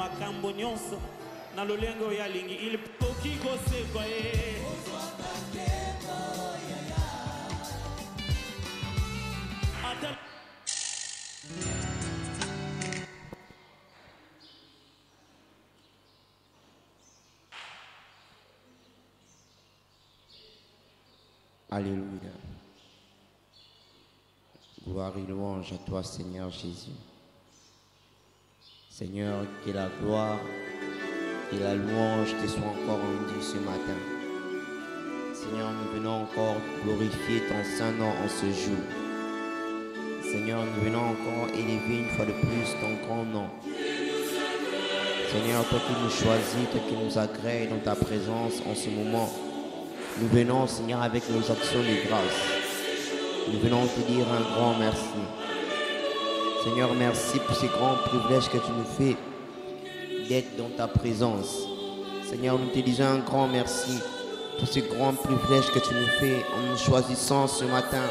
makambo nyonso na lolengo ya lingi il poki kosekwa ye. Alléluia. Gloire et louange à toi, Seigneur Jésus. Seigneur, que la gloire et la louange te soient encore rendues ce matin. Seigneur, nous venons encore glorifier ton saint nom en ce jour. Seigneur, nous venons encore élever une fois de plus ton grand nom. Seigneur, toi qui nous choisis, toi qui nous agrées dans ta présence en ce moment, nous venons, Seigneur, avec nos actions de grâce. Nous venons te dire un grand merci. Seigneur, merci pour ces grands privilèges que tu nous fais d'être dans ta présence. Seigneur, nous te disons un grand merci pour ces grands privilèges que tu nous fais en nous choisissant ce matin,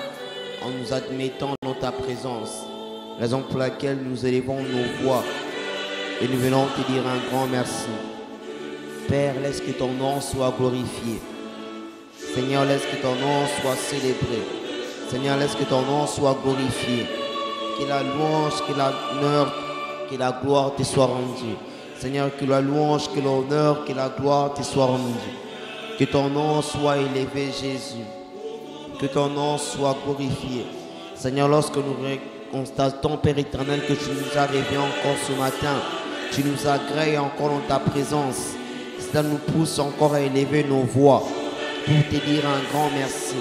en nous admettant dans ta présence. Raison pour laquelle nous élevons nos voix et nous venons te dire un grand merci. Père, laisse que ton nom soit glorifié. Seigneur, laisse que ton nom soit célébré. Seigneur, laisse que ton nom soit glorifié. Que la louange, que l'honneur, que la gloire te soit rendue. Seigneur, que la louange, que l'honneur, que la gloire te soit rendue. Que ton nom soit élevé, Jésus. Que ton nom soit glorifié. Seigneur, lorsque nous constatons, Père éternel, que tu nous as réveillés encore ce matin, tu nous agrées encore dans ta présence. Cela nous pousse encore à élever nos voix pour te dire un grand merci.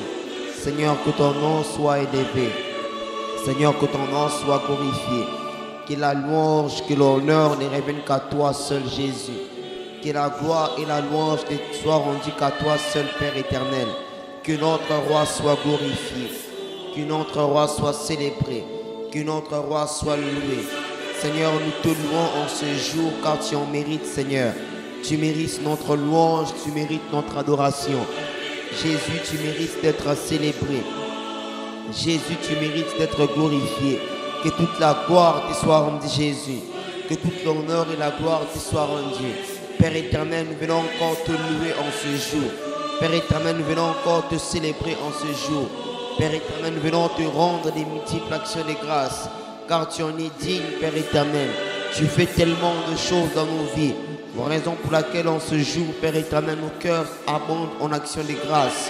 Seigneur, que ton nom soit élevé. Seigneur, que ton nom soit glorifié. Que la louange, que l'honneur ne reviennent qu'à toi seul, Jésus. Que la gloire et la louange ne soient rendues qu'à toi seul, Père éternel. Que notre roi soit glorifié. Que notre roi soit célébré. Que notre roi soit loué. Seigneur, nous te louons en ce jour car tu en mérites, Seigneur. Tu mérites notre louange, tu mérites notre adoration. Jésus, tu mérites d'être célébré. Jésus, tu mérites d'être glorifié. Que toute la gloire te soit rendue, Jésus. Que toute l'honneur et la gloire te soient rendues. Père éternel, nous venons encore te louer en ce jour. Père éternel, nous venons encore te célébrer en ce jour. Père éternel, nous venons te rendre des multiples actions de grâce. Car tu en es digne, Père éternel. Tu fais tellement de choses dans nos vies. Raison pour laquelle en ce jour, Père éternel, nos cœurs abondent en action de grâce.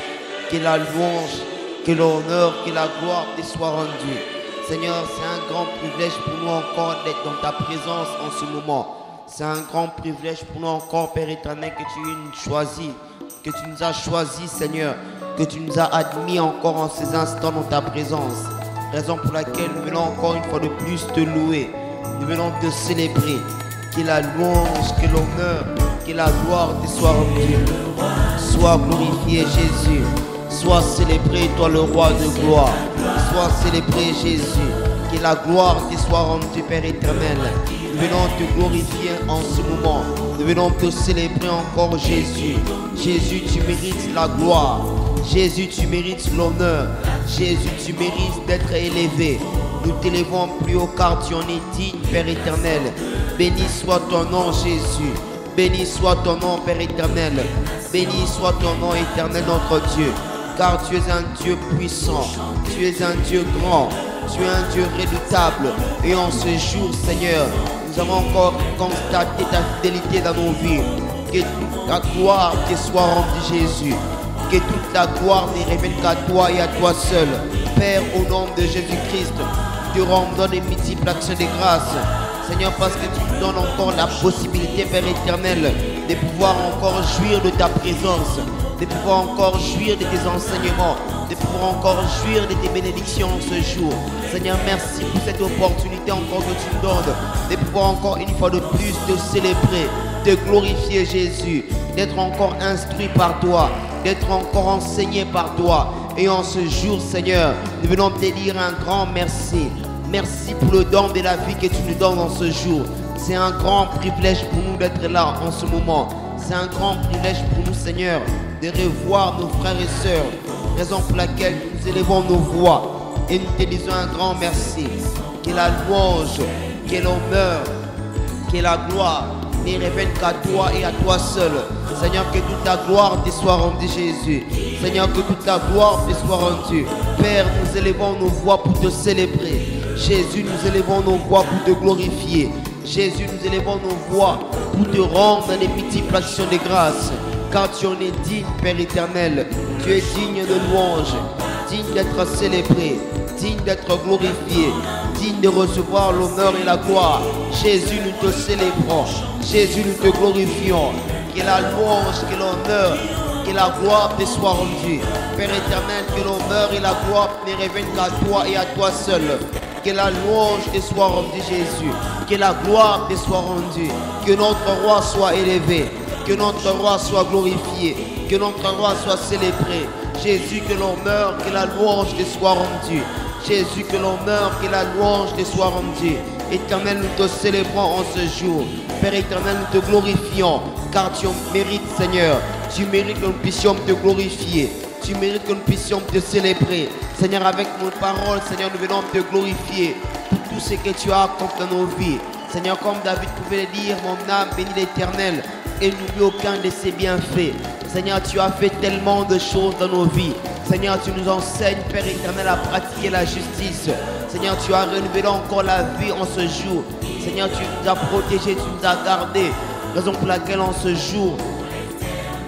Que la louange, que l'honneur, que la gloire te soient rendues. Seigneur, c'est un grand privilège pour nous encore d'être dans ta présence en ce moment. C'est un grand privilège pour nous encore, Père éternel, que tu nous choisis, que tu nous as choisis, Seigneur, que tu nous as admis encore en ces instants dans ta présence. Raison pour laquelle nous venons encore une fois de plus te louer. Nous venons te célébrer. Que la louange, que l'honneur, que la gloire te soit rendue. Sois glorifié, Jésus. Sois célébré, toi le roi de gloire. Sois célébré, Jésus. Que la gloire te soit rendue, Père éternel. Nous venons te glorifier en ce moment. Nous venons te célébrer encore, Jésus. Jésus, tu mérites la gloire. Jésus, tu mérites l'honneur. Jésus, tu mérites d'être élevé. Nous t'élevons plus haut car tu en es digne, Père éternel. Béni soit ton nom, Jésus. Béni soit ton nom, Père éternel. Béni soit ton nom, éternel, notre Dieu. Car tu es un Dieu puissant. Tu es un Dieu grand. Tu es un Dieu redoutable. Et en ce jour, Seigneur, nous avons encore constaté ta fidélité dans nos vies. Que toute la gloire te soit rendue, Jésus. Que toute la gloire ne révèle qu'à toi et à toi seul. Père, au nom de Jésus-Christ, te rendons des multiples actions de grâce. Seigneur, parce que tu nous donnes encore la possibilité, Père éternel, de pouvoir encore jouir de ta présence, de pouvoir encore jouir de tes enseignements, de pouvoir encore jouir de tes bénédictions ce jour. Seigneur, merci pour cette opportunité encore que tu nous donnes, de pouvoir encore une fois de plus te célébrer, te glorifier, Jésus, d'être encore instruit par toi, d'être encore enseigné par toi. Et en ce jour, Seigneur, nous venons te dire un grand merci. Merci pour le don de la vie que tu nous donnes en ce jour. C'est un grand privilège pour nous d'être là en ce moment. C'est un grand privilège pour nous, Seigneur, de revoir nos frères et sœurs. Raison pour laquelle nous élevons nos voix et nous te disons un grand merci. Que la louange, que l'honneur, que la gloire ne revienne qu'à toi et à toi seul. Seigneur, que toute la gloire te soit rendue, Jésus. Seigneur, que toute la gloire te soit rendue. Père, nous élevons nos voix pour te célébrer. Jésus, nous élevons nos voix pour te glorifier. Jésus, nous élevons nos voix pour te rendre des multiples actions de grâce. Car tu en es digne, Père éternel. Tu es digne de louange, digne d'être célébré, digne d'être glorifié, digne de recevoir l'honneur et la gloire. Jésus, nous te célébrons. Jésus, nous te glorifions. Que la louange, que l'honneur, que la gloire te soit rendue. Père éternel, que l'honneur et la gloire ne reviennent qu'à toi et à toi seul. Que la louange te soit rendue, Jésus. Que la gloire te soit rendue. Que notre roi soit élevé. Que notre roi soit glorifié. Que notre roi soit célébré. Jésus, que l'honneur, que la louange te soit rendue. Jésus, que l'honneur, que la louange te soit rendue. Éternel, nous te célébrons en ce jour. Père éternel, nous te glorifions. Car tu mérites, Seigneur. Tu mérites que nous puissions te glorifier. Tu mérites que nous puissions te célébrer. Seigneur, avec nos paroles, Seigneur, nous venons te glorifier pour tout ce que tu as accompli dans nos vies. Seigneur, comme David pouvait le dire, mon âme bénit l'Éternel et n'oublie aucun de ses bienfaits. Seigneur, tu as fait tellement de choses dans nos vies. Seigneur, tu nous enseignes, Père éternel, à pratiquer la justice. Seigneur, tu as renouvelé encore la vie en ce jour. Seigneur, tu nous as protégés, tu nous as gardés. Raison pour laquelle en ce jour,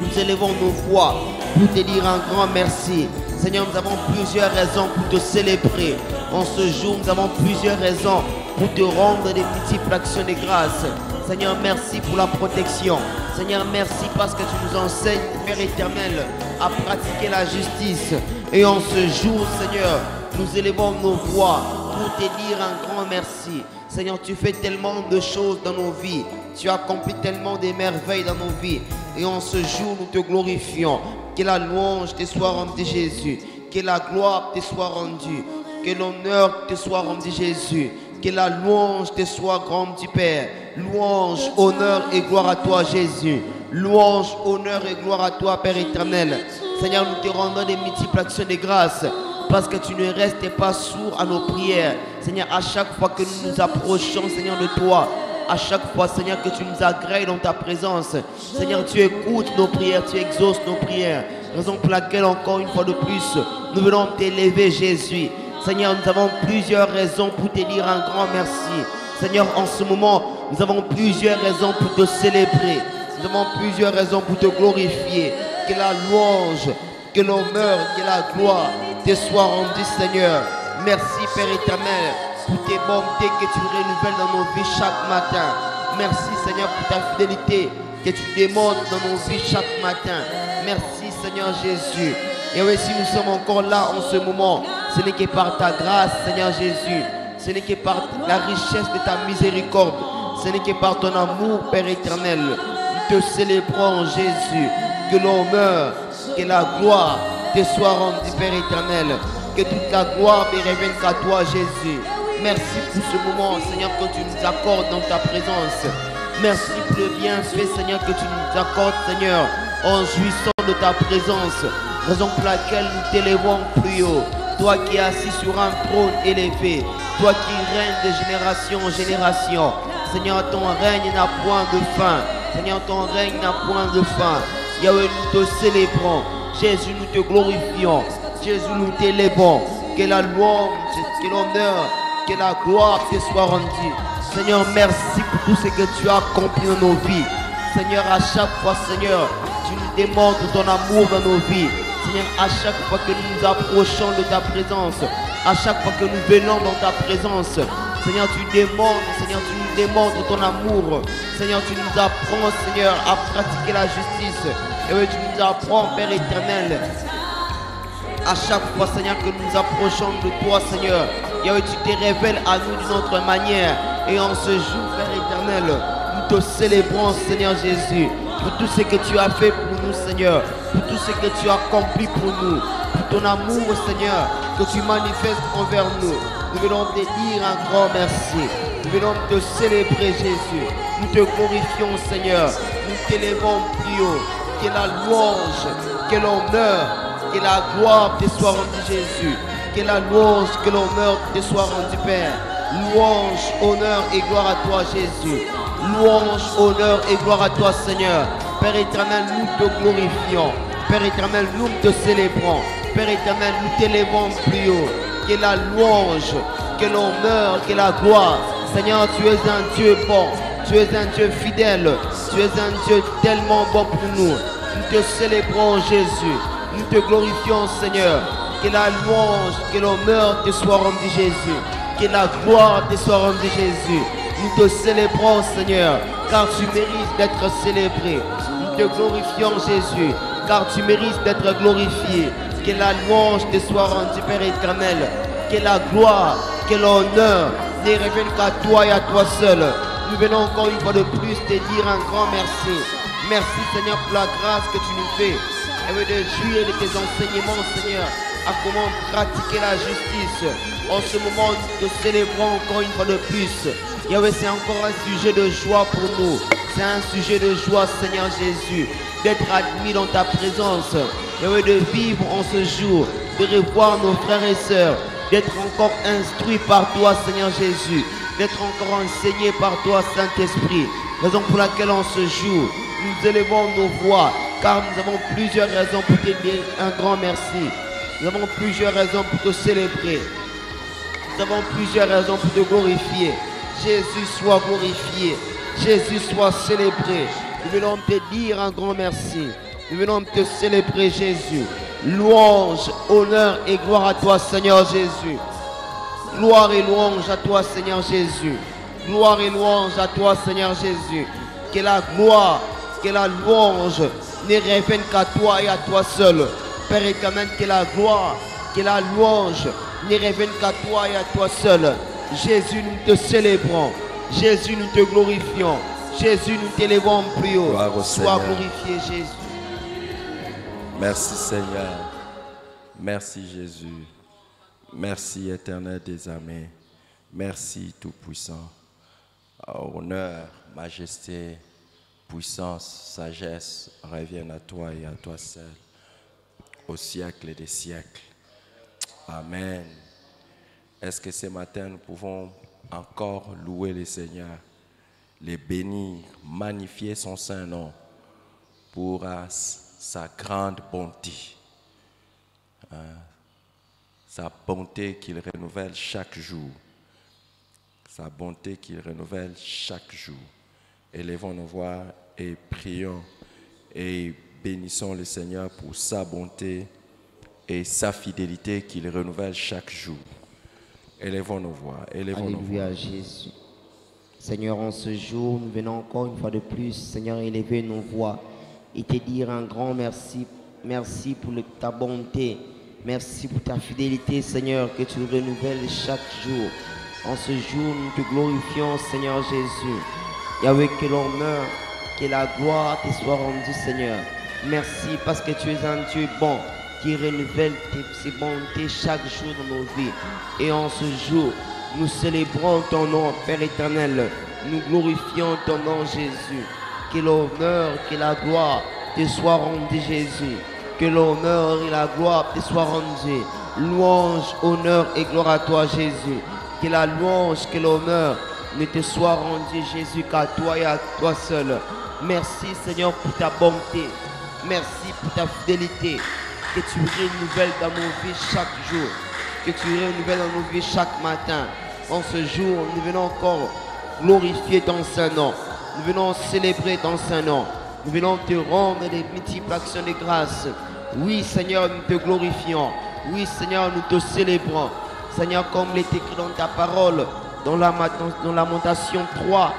nous élevons nos voix pour te dire un grand merci. Seigneur, nous avons plusieurs raisons pour te célébrer. En ce jour, nous avons plusieurs raisons pour te rendre des multiples actions de grâce. Seigneur, merci pour la protection. Seigneur, merci parce que tu nous enseignes, Père éternel, à pratiquer la justice. Et en ce jour, Seigneur, nous élevons nos voix pour te dire un grand merci. Seigneur, tu fais tellement de choses dans nos vies. Tu accomplis tellement de merveilles dans nos vies. Et en ce jour, nous te glorifions. Que la louange te soit rendue, Jésus. Que la gloire te soit rendue. Que l'honneur te soit rendu, Jésus. Que la louange te soit rendue, Père. Louange, honneur et gloire à toi, Jésus. Louange, honneur et gloire à toi, Père éternel. Seigneur, nous te rendons des multiples actions de grâce. Parce que tu ne restes pas sourd à nos prières. Seigneur, à chaque fois que nous nous approchons, Seigneur, de toi, à chaque fois, Seigneur, que tu nous agrées dans ta présence, Seigneur, tu écoutes nos prières, tu exauces nos prières. Raison pour laquelle, encore une fois de plus, nous venons t'élever, Jésus. Seigneur, nous avons plusieurs raisons pour te dire un grand merci. Seigneur, en ce moment, nous avons plusieurs raisons pour te célébrer. Nous avons plusieurs raisons pour te glorifier. Que la louange, que l'honneur, que la gloire te soit rendue, Seigneur. Merci, Père éternel, pour tes bontés que tu renouvelles dans nos vies chaque matin. Merci, Seigneur, pour ta fidélité que tu démontres dans nos vies chaque matin. Merci, Seigneur Jésus. Et oui, si nous sommes encore là en ce moment, ce n'est que par ta grâce, Seigneur Jésus. Ce n'est que par la richesse de ta miséricorde. Ce n'est que par ton amour, Père éternel. Nous te célébrons, Jésus. Que l'honneur, que la gloire te soit rendue, Père éternel. Que toute la gloire ne revienne qu'à toi, Jésus. Merci pour ce moment, Seigneur, que tu nous accordes dans ta présence. Merci pour le bienfait, Seigneur, que tu nous accordes, Seigneur, en jouissant de ta présence. Raison pour laquelle nous t'élevons plus haut. Toi qui es assis sur un trône élevé. Toi qui règnes de génération en génération. Seigneur, ton règne n'a point de fin. Seigneur, ton règne n'a point de fin. Yahweh, nous te célébrons. Jésus, nous te glorifions. Jésus, nous t'élevons. Que la louange, que l'honneur, que la gloire te soit rendue. Seigneur, merci pour tout ce que tu as accompli dans nos vies. Seigneur, à chaque fois, Seigneur, tu nous démontres ton amour dans nos vies. Seigneur, à chaque fois que nous nous approchons de ta présence, à chaque fois que nous venons dans ta présence, Seigneur, tu démontres, Seigneur, tu nous démontres ton amour. Seigneur, tu nous apprends, Seigneur, à pratiquer la justice. Et oui, tu nous apprends, Père éternel, à chaque fois, Seigneur, que nous nous approchons de toi, Seigneur, Yahweh, tu te révèles à nous d'une autre manière. Et en ce jour, Père éternel, nous te célébrons, Seigneur Jésus, pour tout ce que tu as fait pour nous, Seigneur, pour tout ce que tu as accompli pour nous, pour ton amour, Seigneur, que tu manifestes envers nous. Nous venons te dire un grand merci. Nous venons te célébrer, Jésus. Nous te glorifions, Seigneur. Nous t'élevons plus haut. Que la louange, que l'honneur, que la gloire te soit rendue, Jésus. Que la louange, que l'honneur te soit rendue, Père. Louange, honneur et gloire à toi, Jésus. Louange, honneur et gloire à toi, Seigneur. Père éternel, nous te glorifions. Père éternel, nous te célébrons. Père éternel, nous t'élevons plus haut. Que la louange, que l'honneur, que la gloire. Seigneur, tu es un Dieu bon. Tu es un Dieu fidèle. Tu es un Dieu tellement bon pour nous. Nous te célébrons, Jésus. Nous te glorifions, Seigneur. Que la louange, que l'honneur te soit rendu, Jésus. Que la gloire te soit rendue, Jésus. Nous te célébrons, Seigneur, car tu mérites d'être célébré. Nous te glorifions, Jésus, car tu mérites d'être glorifié. Que la louange te soit rendue, Père éternel. Que la gloire, que l'honneur ne reviennent qu'à toi et à toi seul. Nous venons encore une fois de plus te dire un grand merci. Merci, Seigneur, pour la grâce que tu nous fais. Et de jouir de tes enseignements, Seigneur, à comment pratiquer la justice. En ce moment, nous te célébrons encore une fois de plus. Yahweh, c'est encore un sujet de joie pour nous. C'est un sujet de joie, Seigneur Jésus, d'être admis dans ta présence. Yahweh, de vivre en ce jour, de revoir nos frères et sœurs, d'être encore instruits par toi, Seigneur Jésus, d'être encore enseigné par toi, Saint-Esprit. Raison pour laquelle en ce jour, nous élevons nos voix, car nous avons plusieurs raisons pour te dire un grand merci. Nous avons plusieurs raisons pour te célébrer. Nous avons plusieurs raisons pour te glorifier. Jésus soit glorifié. Jésus soit célébré. Nous venons te dire un grand merci. Nous venons te célébrer, Jésus. Louange, honneur et gloire à toi, Seigneur Jésus. Gloire et louange à toi, Seigneur Jésus. Gloire et louange à toi, Seigneur Jésus. Que la gloire, que la louange ne revienne qu'à toi et à toi seul. Père éternel, que la gloire, que la louange ne revienne qu'à toi et à toi seul. Jésus, nous te célébrons. Jésus, nous te glorifions. Jésus, nous t'élevons plus haut. Sois glorifié, Jésus. Merci, Seigneur. Merci, Jésus. Merci, éternel des armées. Merci, Tout-Puissant. Honneur, majesté, puissance, sagesse reviennent à toi et à toi seul, au siècle des siècles. Amen. Est-ce que ce matin, nous pouvons encore louer le Seigneur, le bénir, magnifier son saint nom pour sa grande bonté. Sa bonté qu'il renouvelle chaque jour. Sa bonté qu'il renouvelle chaque jour. Élevons nos voix et prions et bénissons le Seigneur pour sa bonté et sa fidélité qu'il renouvelle chaque jour. Élevons nos voix, élevons nos voix. Alléluia, Jésus. Seigneur, en ce jour, nous venons encore une fois de plus, Seigneur, élever nos voix et te dire un grand merci. Merci pour ta bonté. Merci pour ta fidélité, Seigneur, que tu renouvelles chaque jour. En ce jour, nous te glorifions, Seigneur Jésus. Yahweh, que l'honneur, que la gloire te soit rendue, Seigneur. Merci parce que tu es un Dieu bon qui renouvelle ses bontés chaque jour dans nos vies. Et en ce jour, nous célébrons ton nom, Père éternel. Nous glorifions ton nom, Jésus. Que l'honneur, que la gloire te soit rendue, Jésus. Que l'honneur et la gloire te soient rendus. Louange, honneur et gloire à toi, Jésus. Que la louange, que l'honneur ne te soit rendu, Jésus, qu'à toi et à toi seul. Merci, Seigneur, pour ta bonté. Merci pour ta fidélité. Que tu renouvelles dans nos vies chaque jour. Que tu renouvelles dans nos vies chaque matin. En ce jour, nous venons encore glorifier ton saint nom. Nous venons célébrer ton saint nom. Nous venons te rendre des multiples actions de grâce. Oui, Seigneur, nous te glorifions. Oui, Seigneur, nous te célébrons. Seigneur, comme il est écrit dans ta parole, dans Lamentation 3,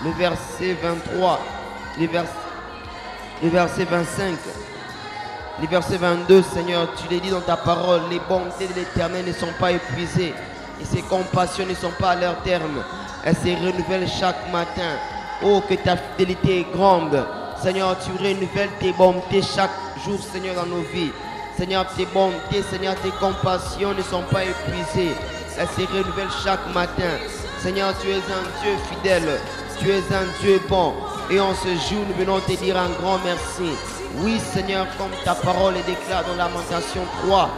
le verset 23, le verset 25, le verset 22, Seigneur, tu l'as dit dans ta parole, les bontés de l'Éternel ne sont pas épuisées et ses compassions ne sont pas à leur terme. Elles se renouvellent chaque matin. Oh, que ta fidélité est grande. Seigneur, tu renouvelles tes bontés chaque jour, Seigneur, dans nos vies. Seigneur, tes bontés, Seigneur, tes compassions ne sont pas épuisées. Elles se renouvellent chaque matin. Seigneur, tu es un Dieu fidèle. Tu es un Dieu bon. Et en ce jour, nous venons te dire un grand merci. Oui, Seigneur, comme ta parole est déclarée dans Lamentation 3,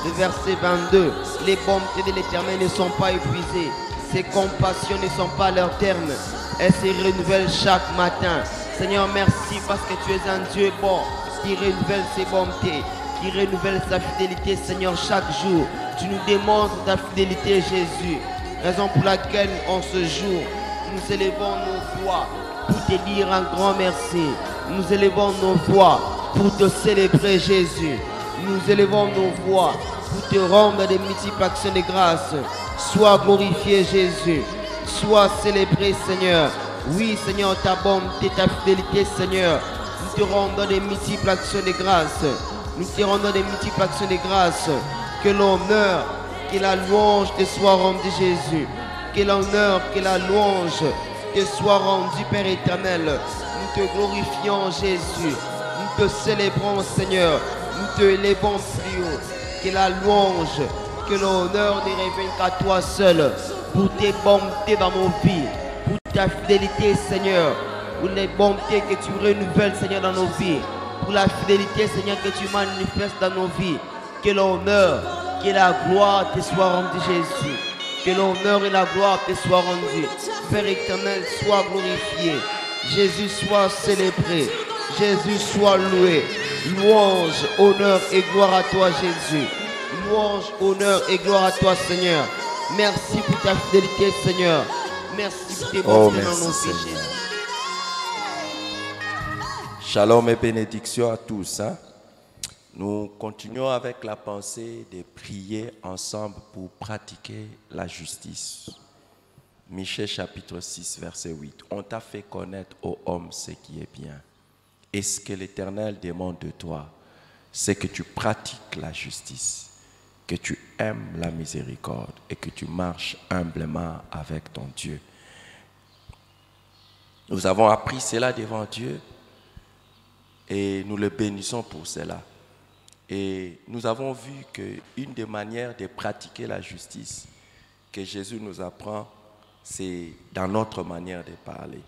le verset 22. Les bontés de l'Éternel ne sont pas épuisées. Ses compassions ne sont pas à leur terme. Elle se renouvelle chaque matin. Seigneur, merci parce que tu es un Dieu bon, qui renouvelle ses bontés, qui renouvelle sa fidélité, Seigneur, chaque jour. Tu nous démontres ta fidélité, Jésus. Raison pour laquelle, en ce jour, nous élevons nos voix pour te dire un grand merci. Nous élevons nos voix pour te célébrer, Jésus. Nous élevons nos voix pour te rendre des multiples actions de grâce. Sois glorifié, Jésus. Sois célébré, Seigneur. Oui, Seigneur, ta bonté, ta fidélité, Seigneur. Nous te rendons des multiples actions de grâce. Nous te rendons des multiples actions de grâce. Que l'honneur, que la louange te soit rendue, Jésus. Que l'honneur, que la louange te soit rendue, Père éternel. Nous te glorifions, Jésus. Nous te célébrons, Seigneur. Nous te élevons plus haut. Que la louange, que l'honneur ne revienne qu'à toi seul. Pour tes bontés dans nos vies. Pour ta fidélité, Seigneur. Pour les bontés que tu renouvelles, Seigneur, dans nos vies. Pour la fidélité, Seigneur, que tu manifestes dans nos vies. Que l'honneur, que la gloire te soit rendue, Jésus. Que l'honneur et la gloire te soient rendus. Père éternel, sois glorifié. Jésus soit célébré. Jésus soit loué. Louange, honneur et gloire à toi, Jésus. Louange, honneur et gloire à toi, Seigneur. Merci pour ta fidélité, Seigneur. Merci pour tes bontés dans nos vies, Jésus. Shalom et bénédiction à tous. Nous continuons avec la pensée de prier ensemble pour pratiquer la justice. Michée chapitre 6, verset 8. On t'a fait connaître, ô homme, ce qui est bien. Et ce que l'Éternel demande de toi, c'est que tu pratiques la justice, que tu aimes la miséricorde et que tu marches humblement avec ton Dieu. Nous avons appris cela devant Dieu et nous le bénissons pour cela. Et nous avons vu qu'une des manières de pratiquer la justice que Jésus nous apprend, c'est dans notre manière de parler.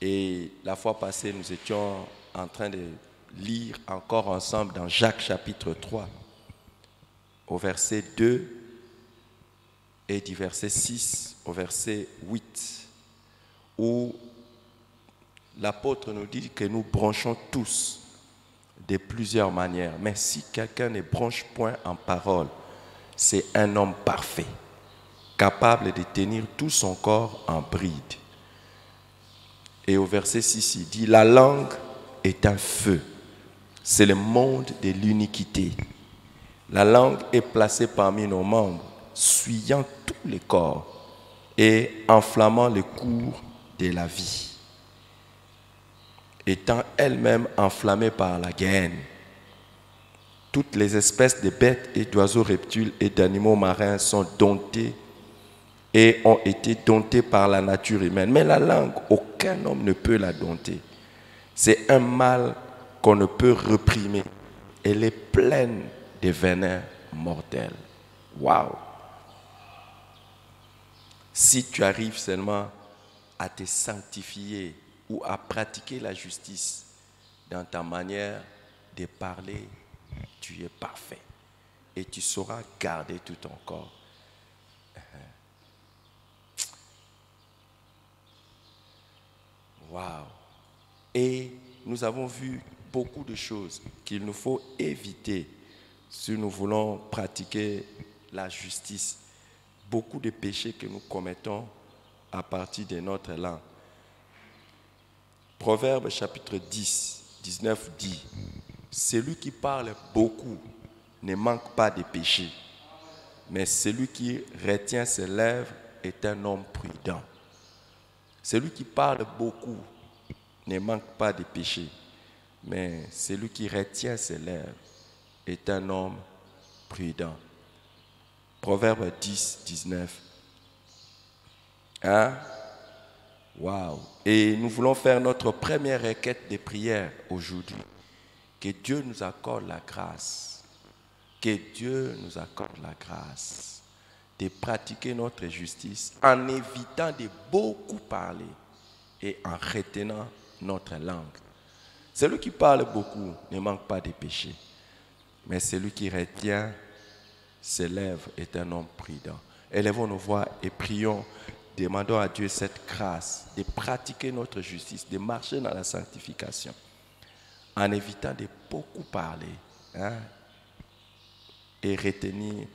Et la fois passée, nous étions en train de lire encore ensemble dans Jacques chapitre 3, au verset 2 et du verset 6 au verset 8, où l'apôtre nous dit que nous branchons tous de plusieurs manières. Mais si quelqu'un ne branche point en parole, c'est un homme parfait, capable de tenir tout son corps en bride. Et au verset 6, il dit, la langue est un feu. C'est le monde de l'iniquité. La langue est placée parmi nos membres, suyant tous les corps et enflammant le cours de la vie. Étant elle-même enflammée par la guêne. Toutes les espèces de bêtes et d'oiseaux reptiles et d'animaux marins sont domptées et ont été domptées par la nature humaine. Mais la langue, aucun homme ne peut la dompter. C'est un mal qu'on ne peut réprimer. Elle est pleine de venin mortel. Waouh! Si tu arrives seulement à te sanctifier ou à pratiquer la justice dans ta manière de parler, tu es parfait. Et tu sauras garder tout ton corps. Waouh! Et nous avons vu beaucoup de choses qu'il nous faut éviter si nous voulons pratiquer la justice. Beaucoup de péchés que nous commettons à partir de notre langue. Proverbe chapitre 10, 19 dit, celui qui parle beaucoup ne manque pas de péché, mais celui qui retient ses lèvres est un homme prudent. Celui qui parle beaucoup ne manque pas de péché, mais celui qui retient ses lèvres est un homme prudent. Proverbe 10, 19. Waouh! Et nous voulons faire notre première requête de prière aujourd'hui. Que Dieu nous accorde la grâce. Que Dieu nous accorde la grâce de pratiquer notre justice en évitant de beaucoup parler et en retenant notre langue. Celui qui parle beaucoup ne manque pas de péché, mais celui qui retient ses lèvres est un homme prudent. Élevons nos voix et prions demandons à Dieu cette grâce de pratiquer notre justice, de marcher dans la sanctification, en évitant de beaucoup parler, hein, et retenir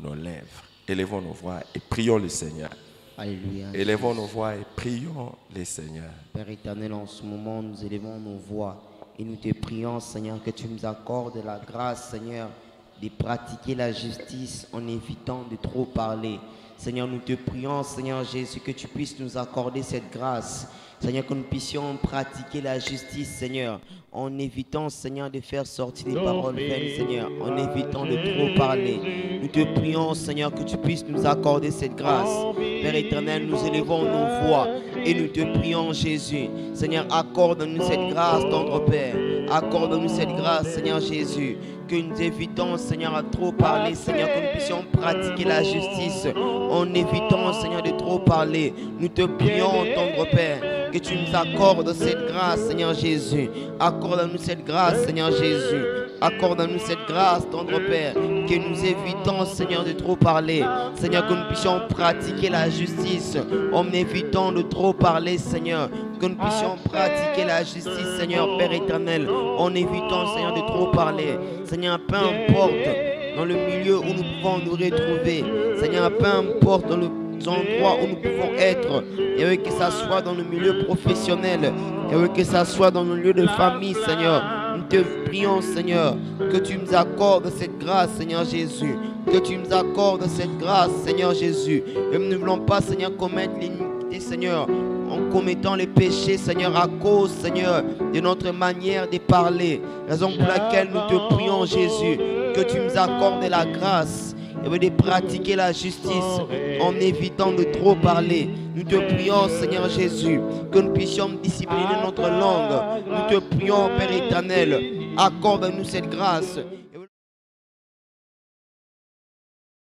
nos lèvres. Élevons nos voix et prions le Seigneur. Alléluia. Élevons nos voix et prions le Seigneur. Père éternel, en ce moment, nous élevons nos voix et nous te prions, Seigneur, que tu nous accordes la grâce, Seigneur, de pratiquer la justice en évitant de trop parler. Seigneur, nous te prions, Seigneur Jésus, que tu puisses nous accorder cette grâce. Seigneur, que nous puissions pratiquer la justice, Seigneur, en évitant, Seigneur, de faire sortir des paroles vaines, Seigneur, en évitant de trop parler. Nous te prions, Seigneur, que tu puisses nous accorder cette grâce. Père éternel, nous élevons nos voix et nous te prions, Jésus. Seigneur, accorde-nous cette grâce, tendre Père. Accorde-nous cette grâce, Seigneur Jésus, que nous évitons, Seigneur, à trop parler, Seigneur, que nous puissions pratiquer la justice en évitant, Seigneur, de trop parler. Nous te prions, tendre Père, que tu nous accordes cette grâce, Seigneur Jésus. Accorde-nous cette grâce, Seigneur Jésus. Accorde-nous cette grâce, tendre Père, que nous évitons, Seigneur, de trop parler. Seigneur, que nous puissions pratiquer la justice en évitant de trop parler, Seigneur. Que nous puissions pratiquer la justice, Seigneur, Père éternel, en évitant, Seigneur, de trop parler. Seigneur, peu importe dans le milieu où nous pouvons nous retrouver. Seigneur, peu importe dans le endroits où nous pouvons être, et que ce soit dans le milieu professionnel, et que ce soit dans le lieu de famille, Seigneur. Nous te prions, Seigneur, que tu nous accordes cette grâce, Seigneur Jésus. Que tu nous accordes cette grâce, Seigneur Jésus. Et nous ne voulons pas, Seigneur, commettre l'iniquité, Seigneur, en commettant les péchés, Seigneur, à cause, Seigneur, de notre manière de parler. Raison pour laquelle nous te prions, Jésus, que tu nous accordes la grâce et de pratiquer la justice en évitant de trop parler. Nous te prions, Seigneur Jésus, que nous puissions discipliner notre langue. Nous te prions, Père éternel, accorde-nous cette grâce.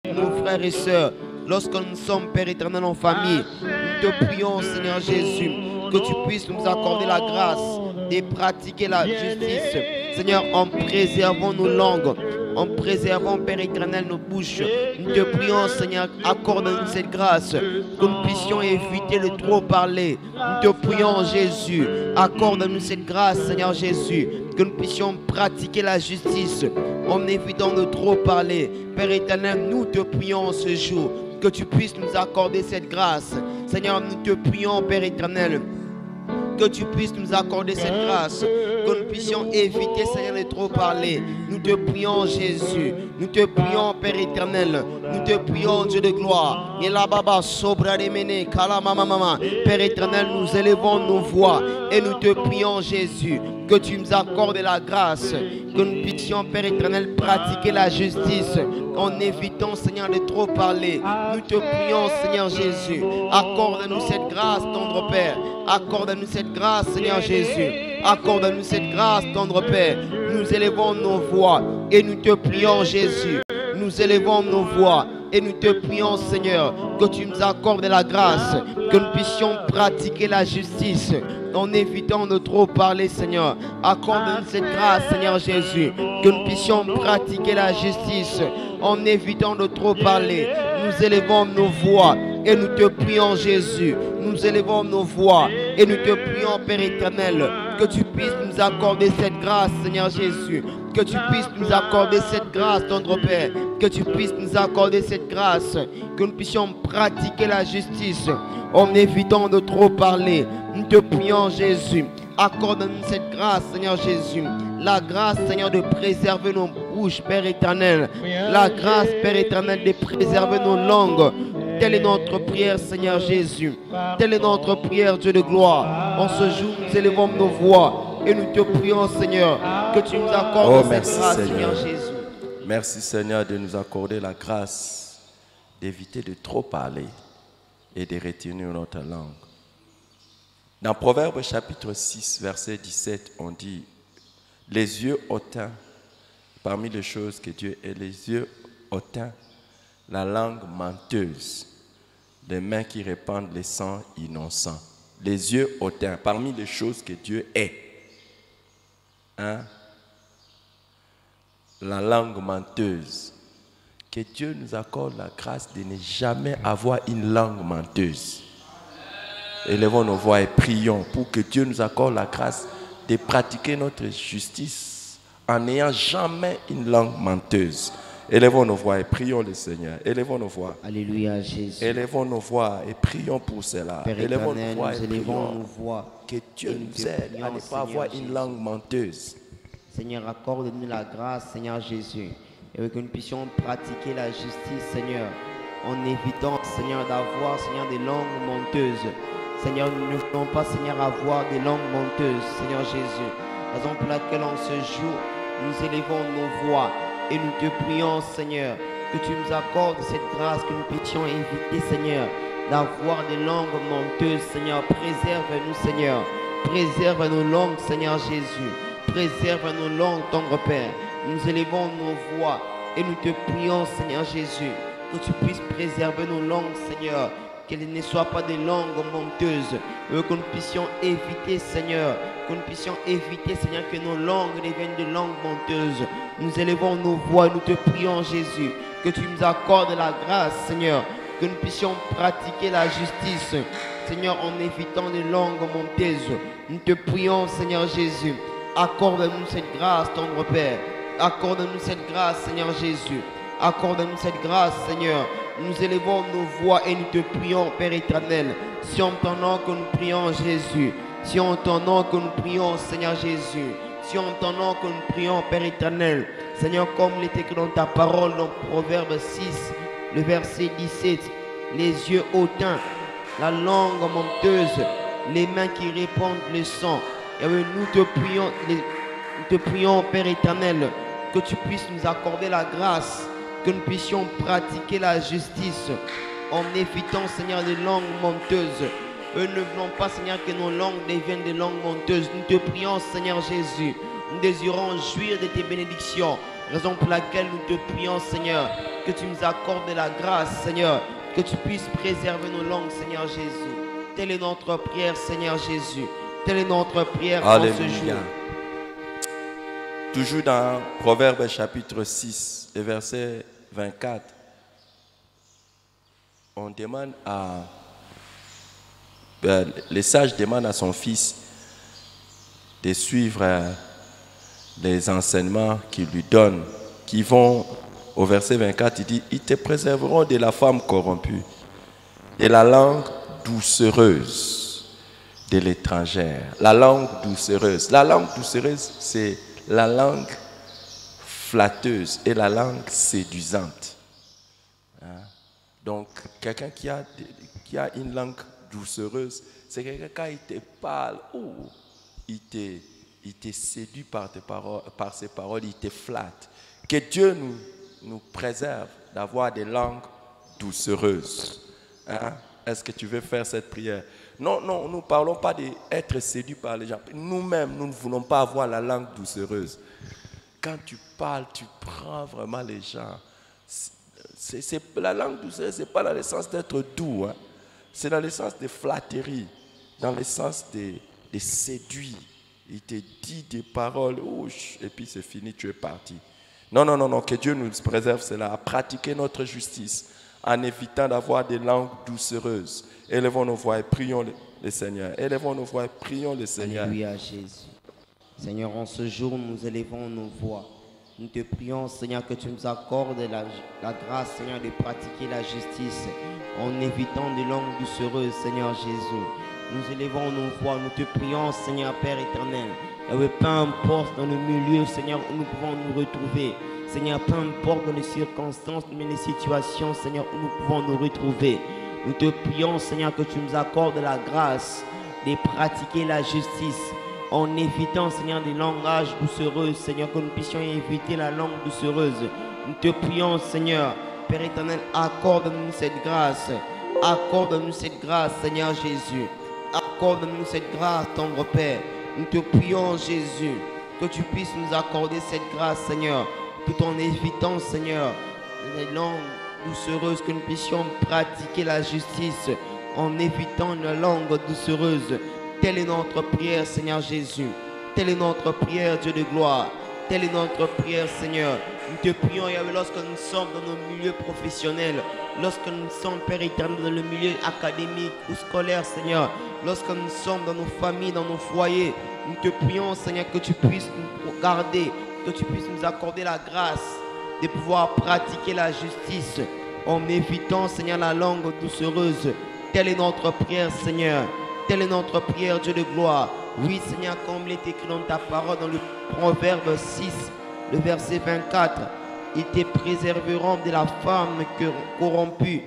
Nos frères et sœurs, lorsque nous sommes, Père éternel, en famille, nous te prions, Seigneur Jésus, que tu puisses nous accorder la grâce de pratiquer la justice. Seigneur, en préservant nos langues, en préservant, Père éternel, nos bouches. Nous te prions, Seigneur, accorde-nous cette grâce, que nous puissions éviter de trop parler. Nous te prions, Jésus, accorde-nous cette grâce, Seigneur Jésus, que nous puissions pratiquer la justice en évitant de trop parler. Père éternel, nous te prions ce jour, que tu puisses nous accorder cette grâce. Seigneur, nous te prions, Père éternel, que tu puisses nous accorder cette grâce, que nous puissions éviter, Seigneur, de trop parler. Nous te prions, Jésus. Nous te prions, Père éternel. Nous te prions, Dieu de gloire. Et là, Baba, Sobra de Mene, Kala Mama Mama. Père éternel, nous élevons nos voix et nous te prions, Jésus, que tu nous accordes la grâce, que nous puissions, Père éternel, pratiquer la justice en évitant, Seigneur, de trop parler. Nous te prions, Seigneur Jésus. Accorde-nous cette grâce, tendre Père. Accorde-nous cette grâce, Seigneur Jésus. Accorde-nous cette grâce, tendre Père. Nous élevons nos voix et nous te prions, Jésus. Nous élevons nos voix et nous te prions, Seigneur, que tu nous accordes la grâce, que nous puissions pratiquer la justice en évitant de trop parler, Seigneur. Accorde-nous cette grâce, Seigneur Jésus, que nous puissions pratiquer la justice en évitant de trop parler. Nous élevons nos voix et nous te prions, Jésus. Nous élevons nos voix et nous te prions, Père éternel, que tu puisses nous accorder cette grâce, Seigneur Jésus. Que tu puisses nous accorder cette grâce, tendre Père. Que tu puisses nous accorder cette grâce. Que nous puissions pratiquer la justice en évitant de trop parler. Nous te prions, Jésus. Accorde-nous cette grâce, Seigneur Jésus. La grâce, Seigneur, de préserver nos bouches, Père éternel. La grâce, Père éternel, de préserver nos langues. Telle est notre prière, Seigneur Jésus. Telle est notre prière, Dieu de gloire. En ce jour, nous élevons nos voix et nous te prions, Seigneur, que tu nous accordes cette grâce, Seigneur Jésus. Merci, Seigneur, de nous accorder la grâce d'éviter de trop parler et de retenir notre langue. Dans Proverbe chapitre 6, verset 17, on dit « Les yeux hautains, parmi les choses que Dieu est, les yeux hautains, la langue menteuse, les mains qui répandent les sangs innocents. » Les yeux hautains, parmi les choses que Dieu est. Hein? La langue menteuse. Que Dieu nous accorde la grâce de ne jamais avoir une langue menteuse. Élevons nos voix et prions pour que Dieu nous accorde la grâce de pratiquer notre justice en n'ayant jamais une langue menteuse. Élevons nos voix et prions le Seigneur. Élevons nos voix. Alléluia, Jésus. Élevons nos voix et prions pour cela. Père Élevons nos éternel, voix nous et élevons prions nos voix. que Dieu et nous nous te aide prions, à ne pas Seigneur avoir Jésus. une langue menteuse. Seigneur, accorde-nous la grâce, Seigneur Jésus, et que nous puissions pratiquer la justice, Seigneur, en évitant, Seigneur, d'avoir, Seigneur, des langues menteuses. Seigneur, nous ne voulons pas, Seigneur, avoir des langues menteuses, Seigneur Jésus. Raison pour laquelle en ce jour, nous élevons nos voix et nous te prions, Seigneur, que tu nous accordes cette grâce, que nous puissions éviter, Seigneur, d'avoir des langues menteuses, Seigneur. Préserve-nous, Seigneur. Préserve nos langues, Seigneur Jésus. Préserve nos langues, tendre Père. Nous élevons nos voix et nous te prions, Seigneur Jésus, que tu puisses préserver nos langues, Seigneur, qu'elles ne soient pas des langues menteuses, que nous puissions éviter, Seigneur, que nos langues deviennent des langues menteuses. Nous élevons nos voix et nous te prions, Jésus, que tu nous accordes la grâce, Seigneur, que nous puissions pratiquer la justice, Seigneur, en évitant des langues menteuses. Nous te prions, Seigneur Jésus, accorde-nous cette grâce, tendre Père. Accorde-nous cette grâce, Seigneur Jésus. Accorde-nous cette grâce, Seigneur. Nous élevons nos voix et nous te prions, Père éternel. Si en ton nom que nous prions, Jésus. Si en ton nom que nous prions, Seigneur Jésus. Si en ton nom que nous prions, Père éternel. Seigneur, comme il est écrit dans ta parole, dans Proverbe 6, le verset 17. Les yeux hautains, la langue menteuse, les mains qui répandent le sang. Et oui, nous te prions, Père éternel, que tu puisses nous accorder la grâce, que nous puissions pratiquer la justice en évitant, Seigneur, des langues menteuses. Nous ne voulons pas, Seigneur, que nos langues deviennent des langues menteuses. Nous te prions, Seigneur Jésus. Nous désirons jouir de tes bénédictions. Raison pour laquelle nous te prions, Seigneur, que tu nous accordes la grâce, Seigneur, que tu puisses préserver nos langues, Seigneur Jésus. Telle est notre prière, Seigneur Jésus. Telle est notre prière en ce jour. Toujours dans Proverbe chapitre 6 et verset 24, on demande les sages demandent à son fils de suivre les enseignements qu'il lui donne, qui vont au verset 24, il dit, ils te préserveront de la femme corrompue, de la langue doucereuse de l'étrangère. La langue doucereuse. La langue doucereuse, c'est la langue flatteuse et la langue séduisante. Hein? Donc, quelqu'un qui a une langue doucereuse, c'est quelqu'un quand il te parle, il te séduit par ses paroles, il te flatte. Que Dieu nous préserve d'avoir des langues doucereuses. Hein? Est-ce que tu veux faire cette prière? Non, nous ne parlons pas d'être séduit par les gens. Nous-mêmes, nous ne voulons pas avoir la langue doucereuse. Quand tu parles, tu prends vraiment les gens. La langue doucereuse, ce n'est pas dans le sens d'être doux. Hein. C'est dans le sens de flatterie, dans le sens de séduire. Il te dit des paroles, et puis c'est fini, tu es parti. Non, que Dieu nous préserve cela, à pratiquer notre justice, en évitant d'avoir des langues doucereuses. Élevons nos voix et prions le Seigneur. Élevons nos voix et prions le Seigneur. Alléluia, Jésus. Seigneur, en ce jour, nous élevons nos voix. Nous te prions, Seigneur, que tu nous accordes la grâce, Seigneur, de pratiquer la justice en évitant des langues doucereuses, Seigneur Jésus. Nous élevons nos voix, nous te prions, Seigneur Père éternel. Et peu importe dans le milieu, Seigneur, où nous pouvons nous retrouver. Seigneur, peu importe dans les circonstances, mais les situations, Seigneur, où nous pouvons nous retrouver. Nous te prions, Seigneur, que tu nous accordes la grâce de pratiquer la justice en évitant, Seigneur, des langages doucereux, Seigneur, que nous puissions éviter la langue doucereuse. Nous te prions, Seigneur, Père éternel, accorde-nous cette grâce. Accorde-nous cette grâce, Seigneur Jésus. Accorde-nous cette grâce, tendre Père. Nous te prions, Jésus, que tu puisses nous accorder cette grâce, Seigneur, tout en évitant, Seigneur, les langues doucereuses, que nous puissions pratiquer la justice en évitant la langue doucereuse. Telle est notre prière, Seigneur Jésus. Telle est notre prière, Dieu de gloire. Telle est notre prière, Seigneur. Nous te prions, Yahweh, lorsque nous sommes dans nos milieux professionnels, lorsque nous sommes, Père éternel, dans le milieu académique ou scolaire, Seigneur, lorsque nous sommes dans nos familles, dans nos foyers, nous te prions, Seigneur, que tu puisses nous garder, que tu puisses nous accorder la grâce de pouvoir pratiquer la justice en évitant, Seigneur, la langue doucereuse. Telle est notre prière, Seigneur. Telle est notre prière, Dieu de gloire. Oui, Seigneur, comme il est écrit dans ta parole, dans le Proverbe 6, le verset 24, ils te préserveront de la femme corrompue,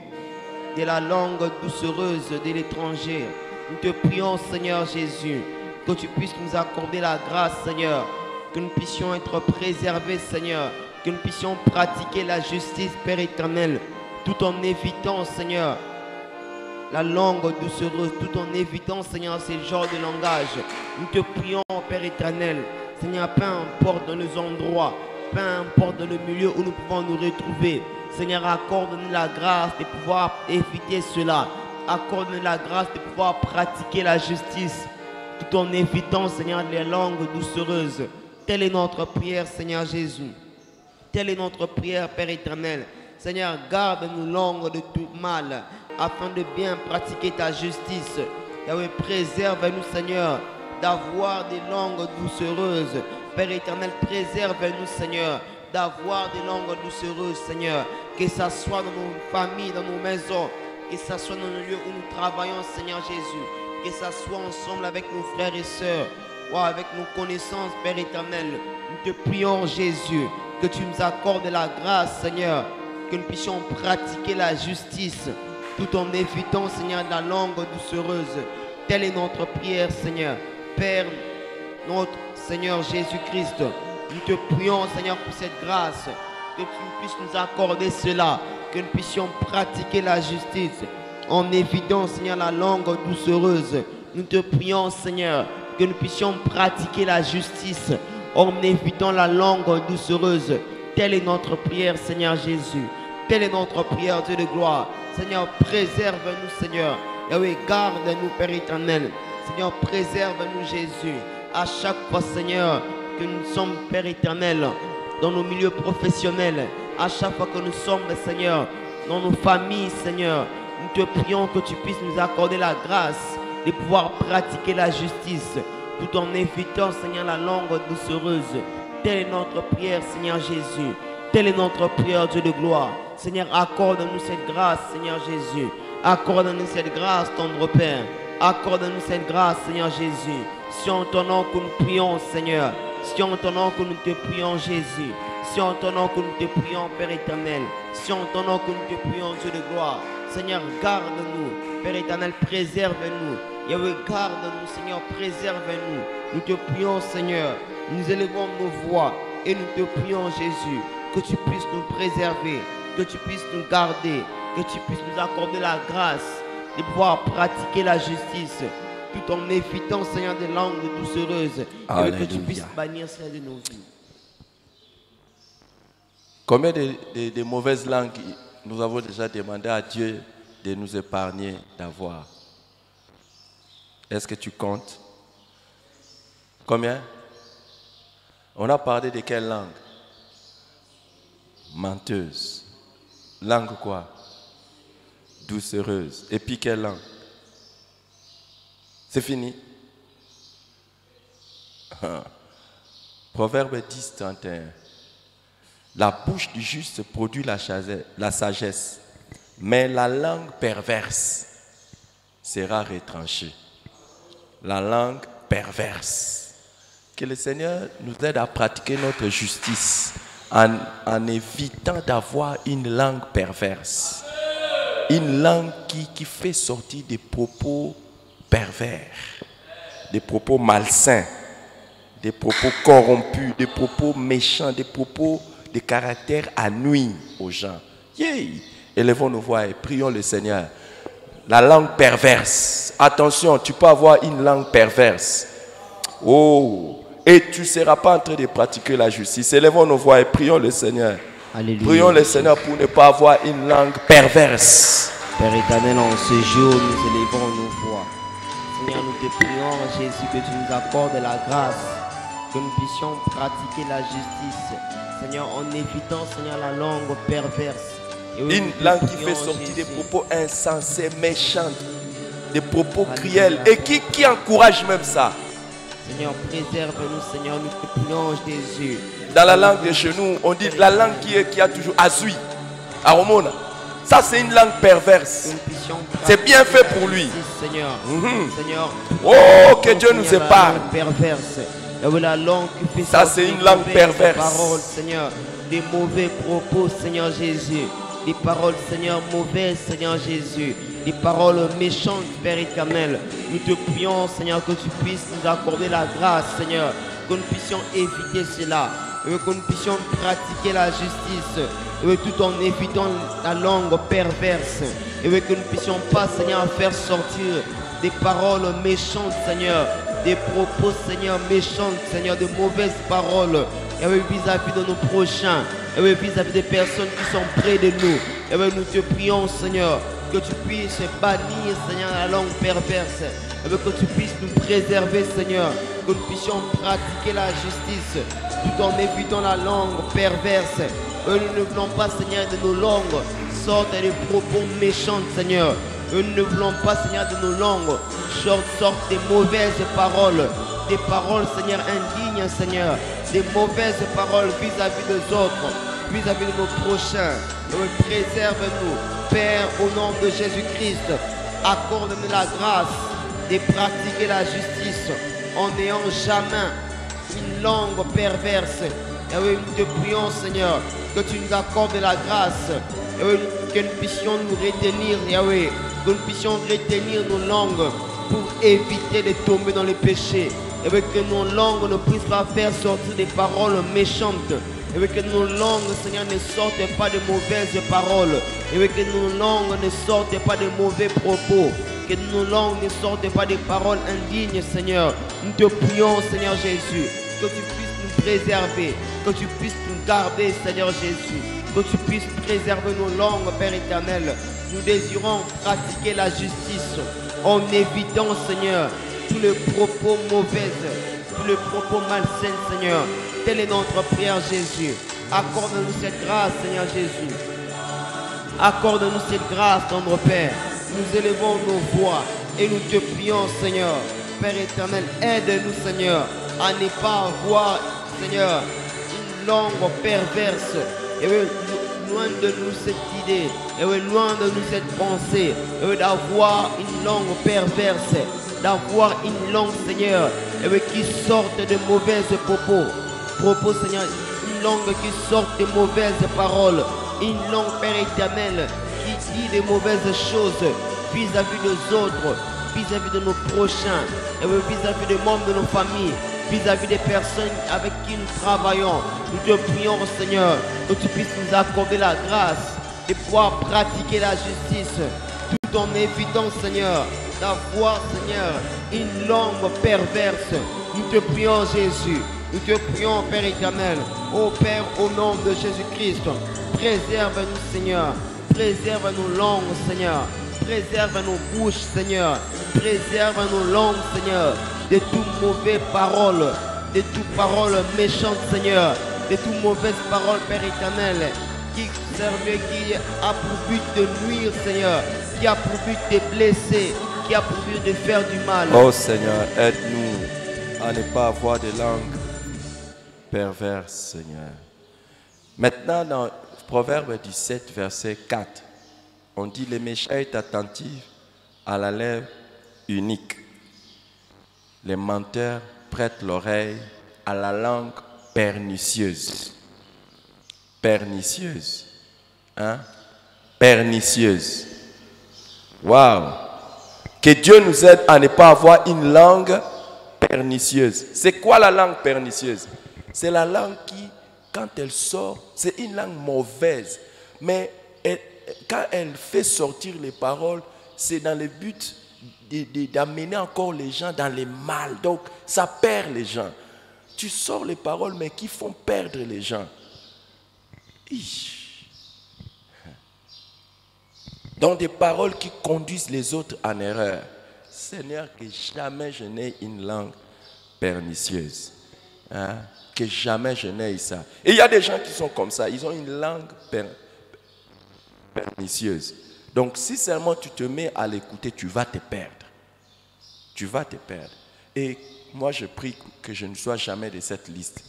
de la langue doucereuse de l'étranger. Nous te prions, Seigneur Jésus, que tu puisses nous accorder la grâce, Seigneur, que nous puissions être préservés, Seigneur, que nous puissions pratiquer la justice, Père éternel, tout en évitant, Seigneur, la langue doucereuse, tout en évitant, Seigneur, ces genres de langage. Nous te prions, Père éternel, Seigneur, peu importe dans les endroits, peu importe dans le milieu où nous pouvons nous retrouver, Seigneur, accorde-nous la grâce de pouvoir éviter cela. Accorde-nous la grâce de pouvoir pratiquer la justice, tout en évitant, Seigneur, les langues doucereuses. Telle est notre prière, Seigneur Jésus. Telle est notre prière, Père éternel. Seigneur, garde-nous langue de tout mal, afin de bien pratiquer ta justice. Yahweh, préserve-nous, Seigneur, d'avoir des langues doucereuses. Père éternel, préserve-nous, Seigneur, d'avoir des langues doucereuses, Seigneur. Que ça soit dans nos familles, dans nos maisons, que ça soit dans nos lieux où nous travaillons, Seigneur Jésus. Que ça soit ensemble avec nos frères et sœurs, ou avec nos connaissances, Père éternel. Nous te prions, Jésus, que tu nous accordes la grâce, Seigneur, que nous puissions pratiquer la justice, tout en évitant, Seigneur, la langue doucereuse. Telle est notre prière, Seigneur. Père, notre Seigneur Jésus-Christ, nous te prions, Seigneur, pour cette grâce, que tu puisses nous accorder cela, que nous puissions pratiquer la justice, en évitant, Seigneur, la langue doucereuse. Nous te prions, Seigneur, que nous puissions pratiquer la justice, en évitant la langue doucereuse. Telle est notre prière, Seigneur Jésus. Telle est notre prière, Dieu de gloire. Seigneur, préserve-nous, Seigneur. Yahweh, garde-nous, Père éternel. Seigneur, préserve-nous, Jésus. À chaque fois, Seigneur, que nous sommes, Père éternel, dans nos milieux professionnels, à chaque fois que nous sommes, Seigneur, dans nos familles, Seigneur, nous te prions que tu puisses nous accorder la grâce de pouvoir pratiquer la justice, tout en évitant, Seigneur, la langue doucereuse. Telle est notre prière, Seigneur Jésus. Telle est notre prière, Dieu de gloire. Seigneur, accorde-nous cette grâce, Seigneur Jésus. Accorde-nous cette grâce, tendre Père. Accorde-nous cette grâce, Seigneur Jésus. Si en ton nom que nous prions, Seigneur. Si en ton nom que nous te prions, Jésus. Si en ton nom que nous te prions, Père éternel. Si en ton nom que nous te prions, Dieu de gloire. Seigneur, garde-nous. Père éternel, préserve-nous. Yahweh, garde-nous, Seigneur, préserve-nous. Nous te prions, Seigneur. Nous élevons nos voix et nous te prions, Jésus, que tu puisses nous préserver, que tu puisses nous garder, que tu puisses nous accorder la grâce de pouvoir pratiquer la justice, tout en évitant, Seigneur, des langues doucereuses, et que tu puisses bannir celles de nos vies. Combien de mauvaises langues nous avons déjà demandé à Dieu de nous épargner d'avoir? Est-ce que tu comptes? Combien? On a parlé de quelle langue? Menteuse. Langue quoi? Doucereuse. Et puis quelle langue? C'est fini. Proverbe 10, 31. La bouche du juste produit la sagesse, mais la langue perverse sera retranchée. La langue perverse. Que le Seigneur nous aide à pratiquer notre justice en évitant d'avoir une langue perverse. Une langue qui fait sortir des propos pervers, des propos malsains, des propos corrompus, des propos méchants, des propos de caractère à nuire aux gens. Élevons nos voix et prions le Seigneur. La langue perverse. Attention, tu peux avoir une langue perverse. Oh, et tu ne seras pas en train de pratiquer la justice. Élevons nos voix et prions le Seigneur. Alléluia. Prions le Seigneur pour ne pas avoir une langue perverse. Père éternel, en ce jour, nous élevons nos voix. Seigneur, nous te prions, Jésus, que tu nous accordes la grâce que nous puissions pratiquer la justice, Seigneur, en évitant, Seigneur, la langue perverse. Et oui, Une nous te langue qui prions, fait sortir des Jésus. propos insensés, méchants, des propos cruels. Et qui encourage même ça? Seigneur, préserve-nous, Seigneur, nous te prions, Jésus. Dans la langue de chez nous, on dit la langue qui a toujours Azui, Aromona. Ça, c'est une langue perverse. Que nous puissions C'est bien fait pratiquer pour la lui. justice, Seigneur. Mhm. Seigneur, Oh, que Dieu nous Seigneur, épargne. la langue perverse. Et oui, la langue qui fait Ça, sortir c'est une des langue mauvaises perverse. paroles, Seigneur, des mauvais propos, Seigneur Jésus. Des paroles, Seigneur, mauvaises, Seigneur Jésus. Des paroles méchantes, Père éternel. Nous te prions, Seigneur, que tu puisses nous accorder la grâce, Seigneur. Que nous puissions éviter cela. Et que nous puissions pratiquer la justice. Et tout en évitant la langue perverse. Et que nous ne puissions pas, Seigneur, faire sortir des paroles méchantes, Seigneur. Des propos, Seigneur, méchants, Seigneur, de mauvaises paroles. Et oui, vis-à-vis de nos prochains. Et oui, vis-à-vis des personnes qui sont près de nous. Et oui, nous te prions, Seigneur, que tu puisses bannir, Seigneur, la langue perverse. Et oui, que tu puisses nous préserver, Seigneur. Que nous puissions pratiquer la justice tout en évitant la langue perverse. Et nous ne voulons pas, Seigneur, de nos langues sortent des propos méchants, Seigneur. Nous ne voulons pas, Seigneur, de nos langues sortent des mauvaises paroles. Des paroles, Seigneur, indignes, Seigneur. Des mauvaises paroles vis-à-vis des autres, vis-à-vis de nos prochains. Préserve-nous, Père, au nom de Jésus-Christ. Accorde-nous la grâce de pratiquer la justice en n'ayant jamais une langue perverse. Et oui, nous te prions, Seigneur, que tu nous accordes la grâce. Et oui, que nous puissions nous retenir, Yahweh, que nous puissions retenir nos langues pour éviter de tomber dans le péché. Et oui, que nos langues ne puissent pas faire sortir des paroles méchantes. Et oui, que nos langues, Seigneur, ne sortent pas de mauvaises paroles. Et oui, que nos langues ne sortent pas de mauvais propos. Que nos langues ne sortent pas des paroles indignes, Seigneur. Nous te prions, Seigneur Jésus, que tu puisses nous préserver, que tu puisses nous garder, Seigneur Jésus, que tu puisses préserver nos langues, Père éternel. Nous désirons pratiquer la justice en évitant, Seigneur, tous les propos mauvais, tous les propos malsains, Seigneur. Telle est notre prière, Jésus. Accorde-nous cette grâce, Seigneur Jésus. Accorde-nous cette grâce, notre Père. Nous élevons nos voix et nous te prions, Seigneur. Père éternel, aide-nous, Seigneur, à ne pas avoir, Seigneur, une langue perverse. Et oui, loin de nous cette idée. Et oui, loin de nous cette pensée. Et oui, d'avoir une langue perverse. D'avoir une langue, Seigneur, et oui, qui sorte de mauvaises propos, Seigneur. Une langue qui sort de mauvaises paroles. Une langue, Père éternel, qui dit de mauvaises choses vis-à-vis des autres, vis-à-vis de nos prochains, et vis-à-vis des membres de nos familles, vis-à-vis des personnes avec qui nous travaillons. Nous te prions, Seigneur, que tu puisses nous accorder la grâce de pouvoir pratiquer la justice, tout en évitant, Seigneur, d'avoir, Seigneur, une langue perverse. Nous te prions, Jésus. Nous te prions, Père éternel. Ô Père, au nom de Jésus-Christ, préserve-nous, Seigneur. Préserve nos langues, Seigneur. Préserve nos bouches, Seigneur. Préserve nos langues, Seigneur, de toutes mauvaises paroles, de toutes paroles méchantes, Seigneur, de toutes mauvaises paroles, Père éternel, qui a pour but de nuire, Seigneur, qui a pour but de blesser, qui a pour but de faire du mal. Oh Seigneur, aide-nous à ne pas avoir de langue perverse, Seigneur. Maintenant, dans Proverbe 17, verset 4, on dit: le méchant est attentif à la lèvre unique. Les menteurs prêtent l'oreille à la langue pernicieuse. Pernicieuse. Hein? Pernicieuse. Waouh! Que Dieu nous aide à ne pas avoir une langue pernicieuse. C'est quoi la langue pernicieuse? C'est la langue qui, quand elle sort, c'est une langue mauvaise. Mais quand elle fait sortir les paroles, c'est dans le but d'amener encore les gens dans le mal. Donc, ça perd les gens. Tu sors les paroles, mais qui font perdre les gens. Donc, des paroles qui conduisent les autres en erreur. Seigneur, que jamais je n'ai une langue pernicieuse. Hein, que jamais je n'ai ça. Et il y a des gens qui sont comme ça, ils ont une langue pernicieuse. Donc si seulement tu te mets à l'écouter, tu vas te perdre. Tu vas te perdre. Et moi je prie que je ne sois jamais de cette liste.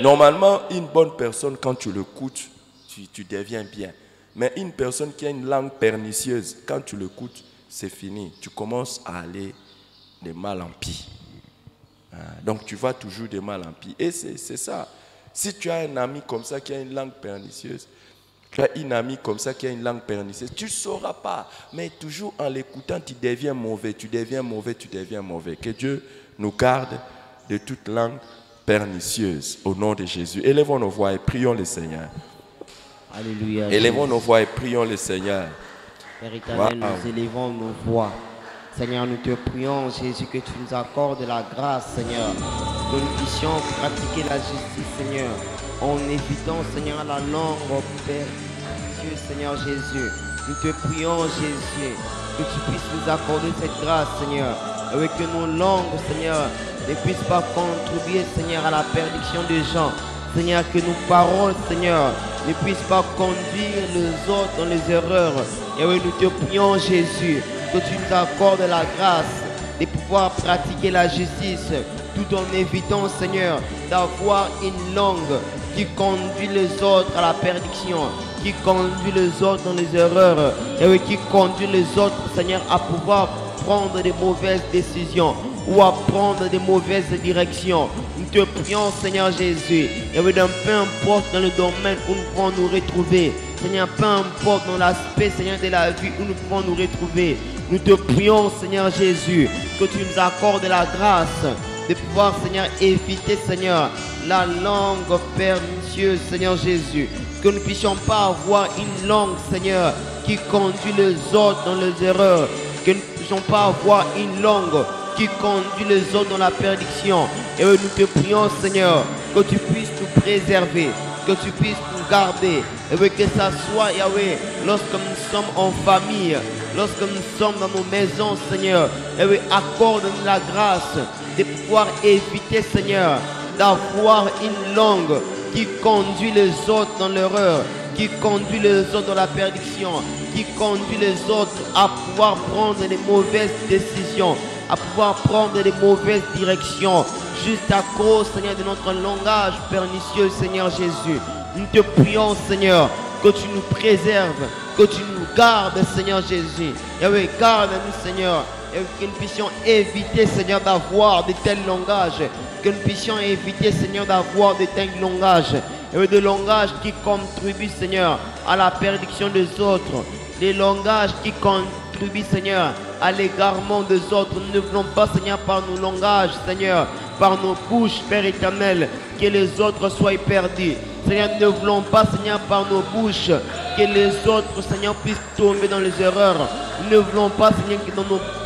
Normalement, une bonne personne, quand tu l'écoutes, tu deviens bien. Mais une personne qui a une langue pernicieuse, quand tu l'écoutes, c'est fini. Tu commences à aller de mal en pis. Donc tu vas toujours de mal en pis. Et c'est ça. Si tu as un ami comme ça qui a une langue pernicieuse, tu as une amie comme ça qui a une langue pernicieuse, tu ne sauras pas. Mais toujours en l'écoutant, tu deviens mauvais, tu deviens mauvais, tu deviens mauvais. Que Dieu nous garde de toute langue pernicieuse au nom de Jésus. Élevons nos voix et prions le Seigneur. Alléluia. Élevons nos voix et prions le Seigneur. Père éternel, nous élevons nos voix. Seigneur, nous te prions, Jésus, que tu nous accordes la grâce, Seigneur, que nous puissions pratiquer la justice, Seigneur, en évitant, Seigneur, la langue pernicieuse, Seigneur Jésus. Nous te prions, Jésus, que tu puisses nous accorder cette grâce, Seigneur, et que nos langues, Seigneur, ne puissent pas contribuer, Seigneur, à la perdition des gens. Seigneur, que nos paroles, Seigneur, ne puissent pas conduire les autres dans les erreurs. Et oui, nous te prions, Jésus, que tu nous accordes la grâce de pouvoir pratiquer la justice, tout en évitant, Seigneur, d'avoir une langue qui conduit les autres à la perdition, qui conduit les autres dans les erreurs, et oui, qui conduit les autres, Seigneur, à pouvoir prendre des mauvaises décisions ou à prendre des mauvaises directions. Nous te prions, Seigneur Jésus, et oui, peu importe dans le domaine où nous pouvons nous retrouver, Seigneur, peu importe dans l'aspect, Seigneur, de la vie où nous pouvons nous retrouver, nous te prions, Seigneur Jésus, que tu nous accordes la grâce de pouvoir, Seigneur, éviter, Seigneur, la langue pernicieuse, Seigneur Jésus. Que nous ne puissions pas avoir une langue, Seigneur, qui conduit les autres dans les erreurs. Que nous ne puissions pas avoir une langue qui conduit les autres dans la perdition. Et nous te prions, Seigneur, que tu puisses nous préserver, que tu puisses nous garder. Et que ça soit, Yahweh, lorsque nous sommes en famille, lorsque nous sommes dans nos maisons, Seigneur, et accorde-nous la grâce de pouvoir éviter, Seigneur, d'avoir une langue qui conduit les autres dans l'erreur, qui conduit les autres dans la perdition, qui conduit les autres à pouvoir prendre des mauvaises décisions, à pouvoir prendre des mauvaises directions, juste à cause, Seigneur, de notre langage pernicieux, Seigneur Jésus. Nous te prions, Seigneur, que tu nous préserves, que tu nous gardes, Seigneur Jésus. Et oui, garde-nous, Seigneur, et que nous puissions éviter, Seigneur, d'avoir de tels langages, que nous puissions éviter, Seigneur, d'avoir de tels langages, et de langages qui contribuent, Seigneur, à la perdition des autres, des langages qui contribuent, Seigneur, à l'égarement des autres. Nous ne voulons pas, Seigneur, par nos langages, Seigneur, par nos bouches, Père éternel, que les autres soient perdus. Seigneur, nous ne voulons pas, Seigneur, par nos bouches, que les autres, Seigneur, puissent tomber dans les erreurs. Nous ne voulons pas, Seigneur, que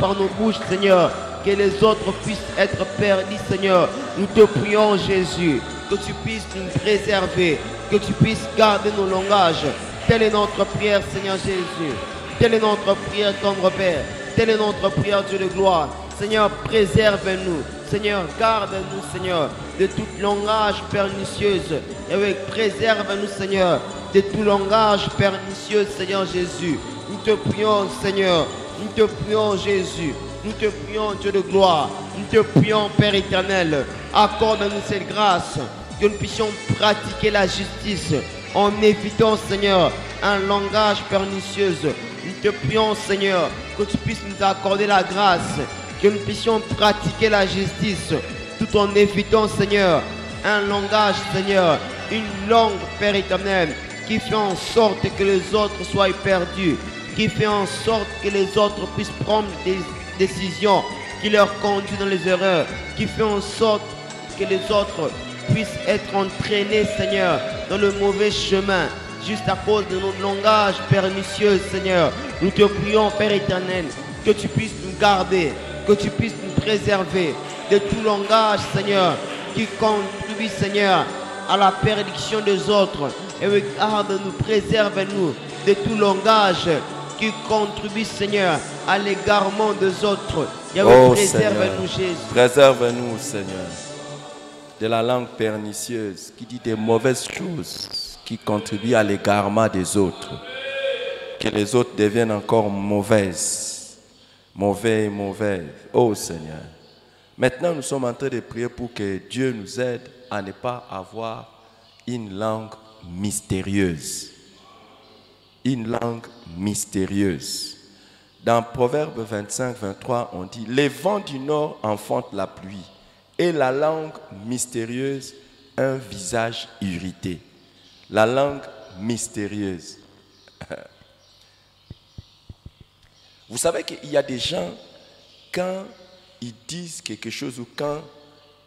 par nos bouches, Seigneur, que les autres puissent être perdus, Seigneur. Nous te prions, Jésus, que tu puisses nous préserver, que tu puisses garder nos langages. Telle est notre prière, Seigneur Jésus. Telle est notre prière, tendre Père. Telle est notre prière, Dieu de gloire. Seigneur, préserve-nous. Seigneur, garde-nous, Seigneur, de tout langage pernicieuse. Et oui, préserve-nous, Seigneur, de tout langage pernicieux, Seigneur Jésus. Nous te prions, Seigneur. Nous te prions, Jésus. Nous te prions, Dieu de gloire. Nous te prions, Père éternel. Accorde-nous cette grâce, que nous puissions pratiquer la justice en évitant, Seigneur, un langage pernicieux. Nous te prions, Seigneur, que tu puisses nous accorder la grâce, que nous puissions pratiquer la justice, tout en évitant, Seigneur, un langage, Seigneur, une langue, Père éternel, qui fait en sorte que les autres soient perdus, qui fait en sorte que les autres puissent prendre des décisions qui leur conduisent dans les erreurs, qui fait en sorte que les autres puissent être entraînés, Seigneur, dans le mauvais chemin, juste à cause de notre langage pernicieux, Seigneur. Nous te prions, Père éternel, que tu puisses nous garder, que tu puisses nous préserver de tout langage, Seigneur, qui contribue, Seigneur, à la perdition des autres. Et regarde-nous, préserve-nous de tout langage qui contribue, Seigneur, à l'égarement des autres. Et oh, préserve-nous, Jésus. Préserve-nous, Seigneur. de la langue pernicieuse qui dit des mauvaises choses, qui contribuent à l'égarement des autres. Que les autres deviennent encore mauvaises. Mauvais et mauvaises. Oh Seigneur. Maintenant, nous sommes en train de prier pour que Dieu nous aide à ne pas avoir une langue mystérieuse. Une langue mystérieuse. Dans Proverbe 25, 23, on dit « Les vents du nord enfantent la pluie et la langue mystérieuse, un visage irrité. » La langue mystérieuse. Vous savez qu'il y a des gens, quand ils disent quelque chose ou quand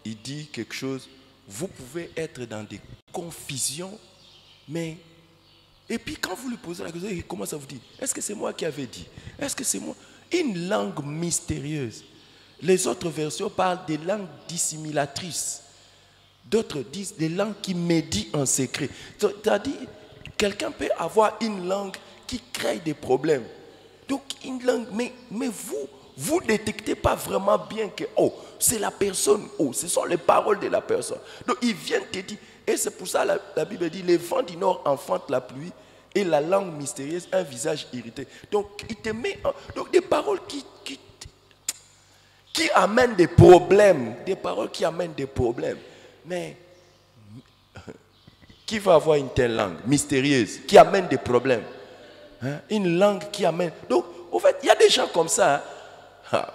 ils disent quelque chose, vous pouvez être dans des confusions, mais... Et puis quand vous lui posez la question, il commence à vous dire, est-ce que c'est moi qui avais dit? Est-ce que c'est moi? Une langue mystérieuse. Les autres versions parlent des langues dissimulatrices. D'autres disent des langues qui médient en secret. C'est-à-dire, quelqu'un peut avoir une langue qui crée des problèmes. Donc une langue, mais vous ne détectez pas vraiment bien que, oh, c'est la personne, oh, ce sont les paroles de la personne. Donc ils viennent te dire, et c'est pour ça la Bible dit, les vents du nord enfantent la pluie et la langue mystérieuse, un visage irrité. Donc il te met, donc des paroles qui amènent des problèmes, des paroles qui amènent des problèmes. Mais qui va avoir une telle langue mystérieuse qui amène des problèmes? Hein? Une langue qui amène... Donc, en fait, il y a des gens comme ça. Hein?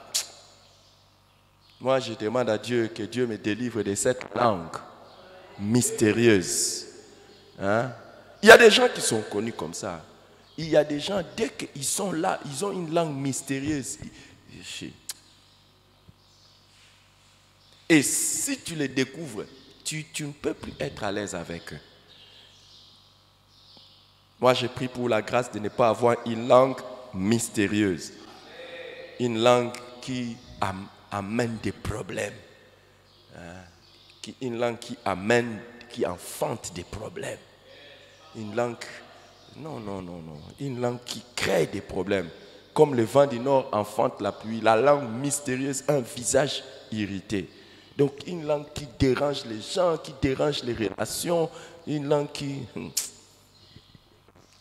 Moi, je demande à Dieu que Dieu me délivre de cette langue mystérieuse. Hein? Il y a des gens qui sont connus comme ça. Il y a des gens, dès qu'ils sont là, ils ont une langue mystérieuse. Et si tu les découvres, tu ne peux plus être à l'aise avec eux. Moi, j'ai pris pour la grâce de ne pas avoir une langue mystérieuse. Une langue qui amène des problèmes. Une langue qui enfante des problèmes. Une langue, non. Une langue qui crée des problèmes. Comme le vent du nord enfante la pluie. La langue mystérieuse, un visage irrité. Donc, une langue qui dérange les gens, qui dérange les relations. Une langue qui...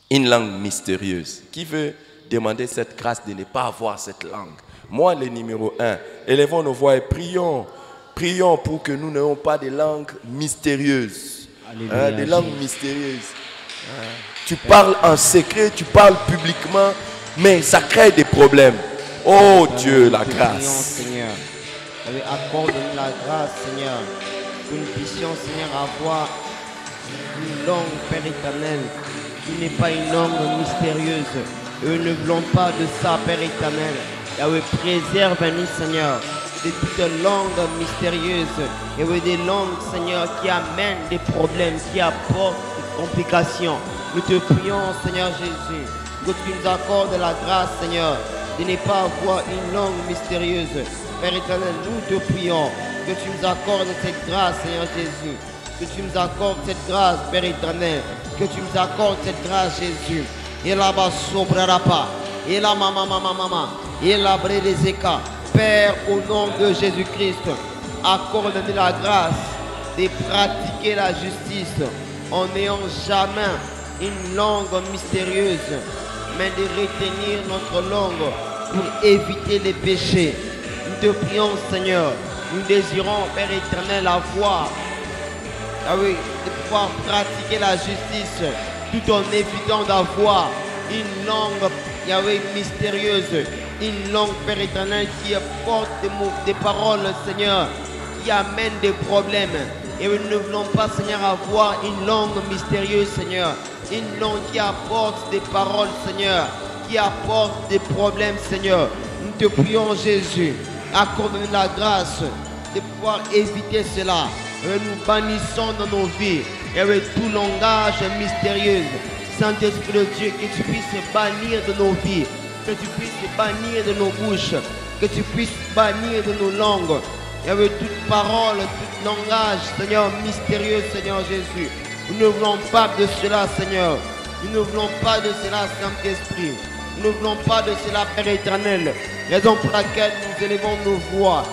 Une langue mystérieuse. Qui veut demander cette grâce de ne pas avoir cette langue? Moi, le numéro 1. Élevons nos voix et prions. Prions pour que nous n'ayons pas de langues mystérieuses. Des langues mystérieuses. Tu parles en secret, tu parles publiquement, mais ça crée des problèmes. Oh Dieu, la grâce. Seigneur. Accorde-nous la grâce, Seigneur. Que nous puissions, Seigneur, avoir une langue, Père éternel, qui n'est pas une langue mystérieuse. Et nous ne voulons pas de ça, Père éternel. Yahweh, préserve-nous, Seigneur, de toutes langues mystérieuses. Yahweh, des langues, Seigneur, qui amènent des problèmes, qui apportent des complications. Nous te prions, Seigneur Jésus, que tu nous accordes la grâce, Seigneur, de ne pas avoir une langue mystérieuse. Père éternel, nous te prions que tu nous accordes cette grâce, Seigneur Jésus. Que tu nous accordes cette grâce, Père éternel. Que tu nous accordes cette grâce, Jésus. Et là-bas, sobrarapa. Et là, maman. Et là, brélezeka. Père, au nom de Jésus-Christ, accorde-nous la grâce de pratiquer la justice en n'ayant jamais une langue mystérieuse, mais de retenir notre langue pour éviter les péchés. Nous te prions, Seigneur. Nous désirons, Père éternel, avoir, de pouvoir pratiquer la justice tout en évitant d'avoir une langue, mystérieuse, une langue, Père éternel, qui apporte des paroles, Seigneur, qui amènent des problèmes. Et nous ne voulons pas, Seigneur, avoir une langue mystérieuse, Seigneur, une langue qui apporte des paroles, Seigneur, qui apporte des problèmes, Seigneur. Nous te prions, Jésus, accorde-nous la grâce de pouvoir éviter cela. Et nous bannissons dans nos vies et avec tout langage mystérieux. Saint-Esprit de Dieu, que tu puisses bannir de nos vies, que tu puisses bannir de nos bouches, que tu puisses bannir de nos langues. Et avec toute parole, tout langage, Seigneur, mystérieux, Seigneur Jésus. Nous ne voulons pas de cela, Seigneur. Nous ne voulons pas de cela, Saint-Esprit. Nous ne voulons pas de cela, Père éternel. Raison pour laquelle nous élevons nos voix.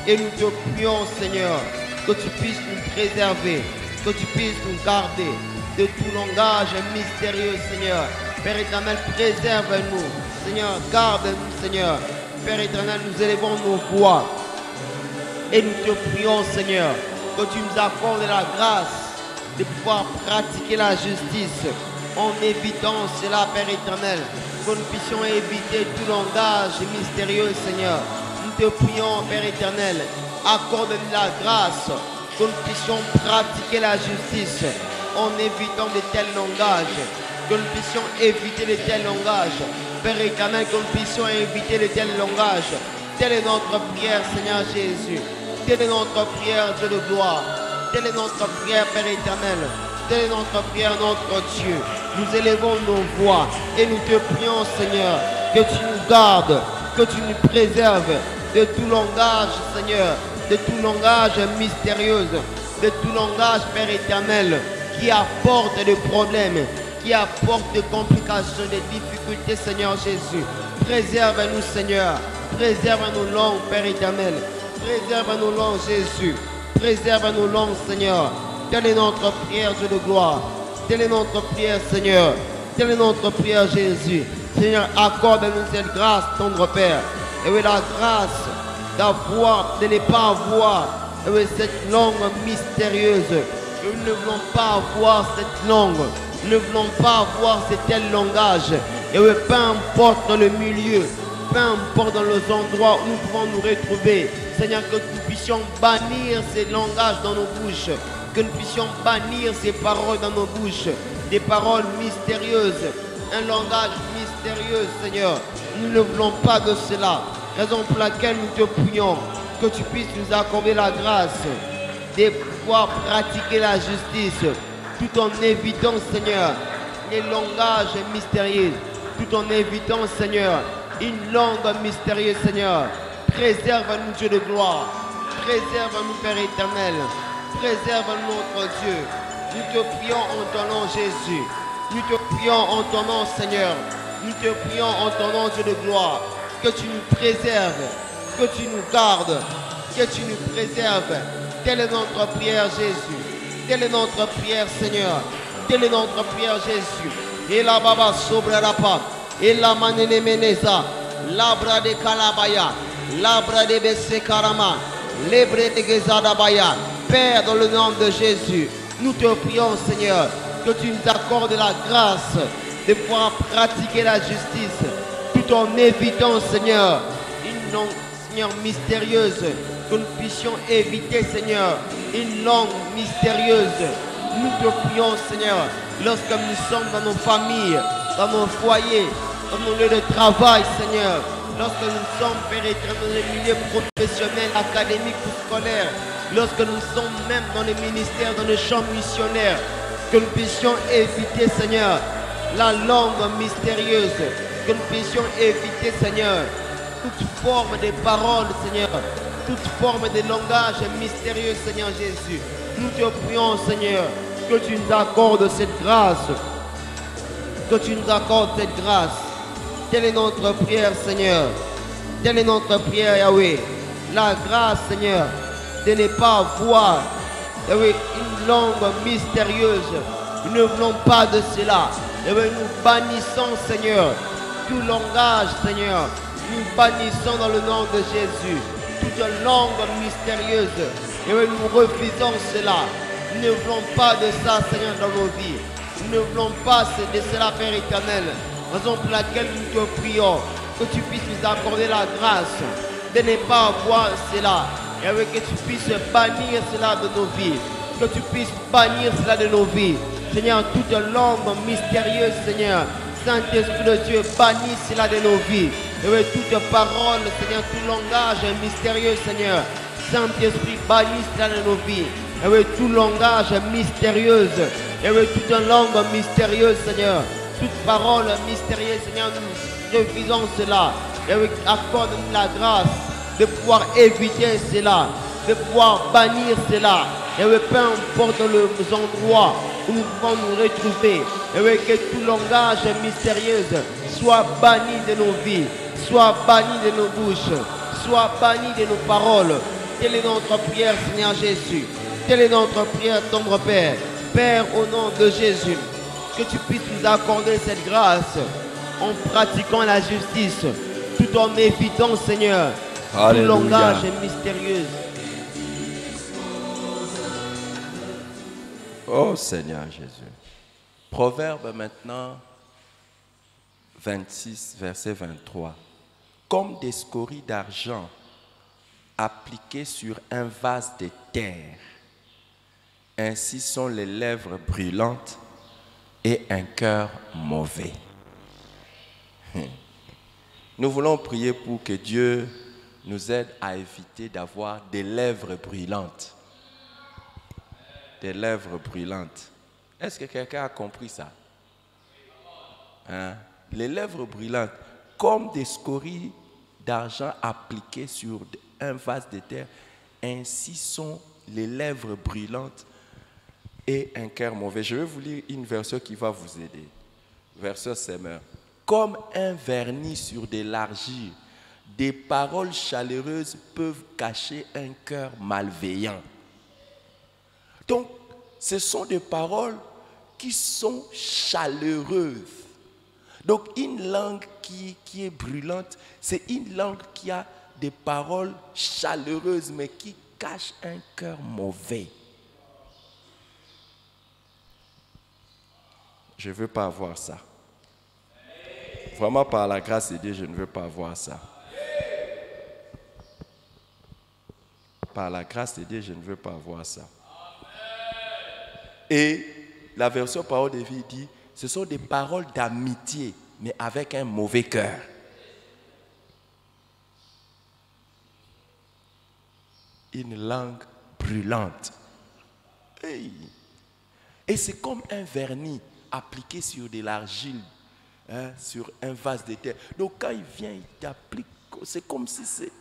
Et nous te prions, Seigneur, que tu puisses nous préserver, que tu puisses nous garder de tout langage mystérieux, Seigneur. Père éternel, préserve-nous, Seigneur, garde-nous, Seigneur. Père éternel, nous élevons nos voix et nous te prions, Seigneur, que tu nous accordes la grâce de pouvoir pratiquer la justice en évitant cela, Père éternel, que nous puissions éviter tout langage mystérieux, Seigneur. Nous te prions, Père éternel, accorde-nous la grâce que nous puissions pratiquer la justice en évitant de tels langages, que nous puissions éviter de tels langages. Père éternel, que nous puissions éviter de tels langages. Telle est notre prière, Seigneur Jésus. Telle est notre prière, Dieu de gloire. Telle est notre prière, Père éternel. Telle est notre prière, notre Dieu. Nous élevons nos voix et nous te prions, Seigneur, que tu nous gardes, que tu nous préserves de tout langage, Seigneur, de tout langage mystérieux, de tout langage, Père éternel, qui apporte des problèmes, qui apporte des complications, des difficultés, Seigneur Jésus. Préserve-nous, Seigneur. Préserve nos langues, Père éternel. Préserve nos langues, Jésus. Préserve nos langues, Seigneur. Telle est notre prière, Dieu de gloire. Telle est notre prière, Seigneur. Telle est notre prière, Jésus. Seigneur, accorde-nous cette grâce, tendre Père. Et oui, la grâce d'avoir, de ne pas avoir, et oui, cette langue mystérieuse. Et nous ne voulons pas avoir cette langue. Nous ne voulons pas avoir ce tel langage. Et oui, peu importe dans le milieu, peu importe dans les endroits où nous pouvons nous retrouver. Seigneur, que nous puissions bannir ces langages dans nos bouches. Que nous puissions bannir ces paroles dans nos bouches. Des paroles mystérieuses. Un langage mystérieux, Seigneur. Nous ne voulons pas de cela. Raison pour laquelle nous te prions. Que tu puisses nous accorder la grâce de pouvoir pratiquer la justice. Tout en évitant, Seigneur, les langages mystérieux. Tout en évitant, Seigneur, une langue mystérieuse, Seigneur. Préserve-nous, Dieu de gloire. Préserve-nous, Père éternel. Préserve-nous, notre Dieu. Nous te prions en ton nom, Jésus. Nous te prions en ton nom, Seigneur. Nous te prions en ton nom, Dieu de gloire. Que tu nous préserves, que tu nous gardes, que tu nous préserves. Telle est notre prière, Jésus. Telle est notre prière, Seigneur. Telle est notre prière, Jésus. Et la baba sobra la pa. Et la manene meneza. Labra de kalabaya. Labra de besse karama. Lebre de gezadabaya. Père, dans le nom de Jésus, nous te prions, Seigneur, que tu nous accordes la grâce de pouvoir pratiquer la justice, tout en évitant, Seigneur, une langue, Seigneur, mystérieuse, que nous puissions éviter, Seigneur, une langue mystérieuse. Nous te prions, Seigneur, lorsque nous sommes dans nos familles, dans nos foyers, dans nos lieux de travail, Seigneur, lorsque nous sommes, Père éternel, dans les milieux professionnels, académiques ou scolaires, lorsque nous sommes même dans les ministères, dans les champs missionnaires, que nous puissions éviter, Seigneur, la langue mystérieuse, que nous puissions éviter, Seigneur, toute forme de parole, Seigneur, toute forme de langage mystérieux, Seigneur Jésus. Nous te prions, Seigneur, que tu nous accordes cette grâce, que tu nous accordes cette grâce. Telle est notre prière, Seigneur. Telle est notre prière, Yahweh. La grâce, Seigneur, de ne pas voir, Yahweh, une langue mystérieuse. Nous ne voulons pas de cela. Yahweh, nous bannissons, Seigneur, tout langage, Seigneur. Nous bannissons dans le nom de Jésus toute langue mystérieuse. Yahweh, nous refusons cela. Nous ne voulons pas de ça, Seigneur, dans nos vies. Nous ne voulons pas de cela, Père éternel. Raison pour laquelle nous te prions, que tu puisses nous accorder la grâce de ne pas avoir cela. Et avec que tu puisses bannir cela de nos vies. Que tu puisses bannir cela de nos vies. Seigneur, toute langue mystérieuse, Seigneur. Saint-Esprit de Dieu, bannis cela de nos vies. Et avec toute parole, Seigneur, tout langage mystérieux, Seigneur. Saint-Esprit, bannis cela de nos vies. Et avec tout langage mystérieuse. Et avec toute langue mystérieuse, Seigneur. Toute parole mystérieuse, Seigneur, nous refusons cela. Et accorde-nous la grâce de pouvoir éviter cela, de pouvoir bannir cela. Et peu importe les endroits où nous pouvons nous retrouver, et que tout langage mystérieux soit banni de nos vies, soit banni de nos bouches, soit banni de nos paroles. Telle est notre prière, Seigneur Jésus. Telle est notre prière, tendre Père. Père, au nom de Jésus, que tu puisses nous accorder cette grâce en pratiquant la justice, tout en évitant, Seigneur, tout langage mystérieux. Oh Seigneur Jésus. Proverbe maintenant 26, verset 23. Comme des scories d'argent appliquées sur un vase de terre, ainsi sont les lèvres brûlantes et un cœur mauvais. Nous voulons prier pour que Dieu nous aide à éviter d'avoir des lèvres brûlantes. Des lèvres brûlantes. Est-ce que quelqu'un a compris ça? Hein? Les lèvres brûlantes, comme des scories d'argent appliquées sur un vase de terre, ainsi sont les lèvres brûlantes et un cœur mauvais. Je vais vous lire une version qui va vous aider. Verset Semeur. Comme un vernis sur de l'argile, des paroles chaleureuses peuvent cacher un cœur malveillant. Donc, ce sont des paroles qui sont chaleureuses. Donc, une langue qui est brûlante, c'est une langue qui a des paroles chaleureuses, mais qui cache un cœur mauvais. Je ne veux pas avoir ça. Vraiment, par la grâce de Dieu, je ne veux pas avoir ça. Par la grâce de Dieu, je ne veux pas avoir ça. Et la version parole de vie dit, ce sont des paroles d'amitié, mais avec un mauvais cœur. Une langue brûlante. Hey. Et c'est comme un vernis appliqué sur de l'argile, hein, sur un vase de terre. Donc quand il vient, il t'applique, c'est comme si c'est...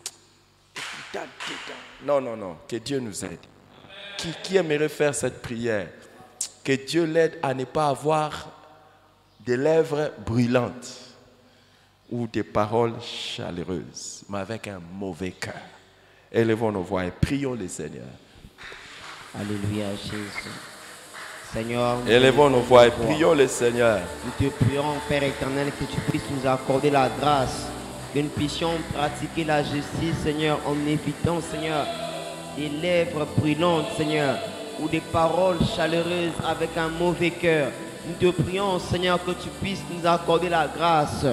Non, non, non, que Dieu nous aide. Qui aimerait faire cette prière? Que Dieu l'aide à ne pas avoir des lèvres brûlantes ou des paroles chaleureuses, mais avec un mauvais cœur. Élevons nos voix et prions le Seigneur. Alléluia, Jésus. Seigneur, élevons nos voix et prions le Seigneur. Nous te prions, Père éternel, que tu puisses nous accorder la grâce, que nous puissions pratiquer la justice, Seigneur, en évitant, Seigneur, des lèvres brûlantes, Seigneur, ou des paroles chaleureuses avec un mauvais cœur. Nous te prions, Seigneur, que tu puisses nous accorder la grâce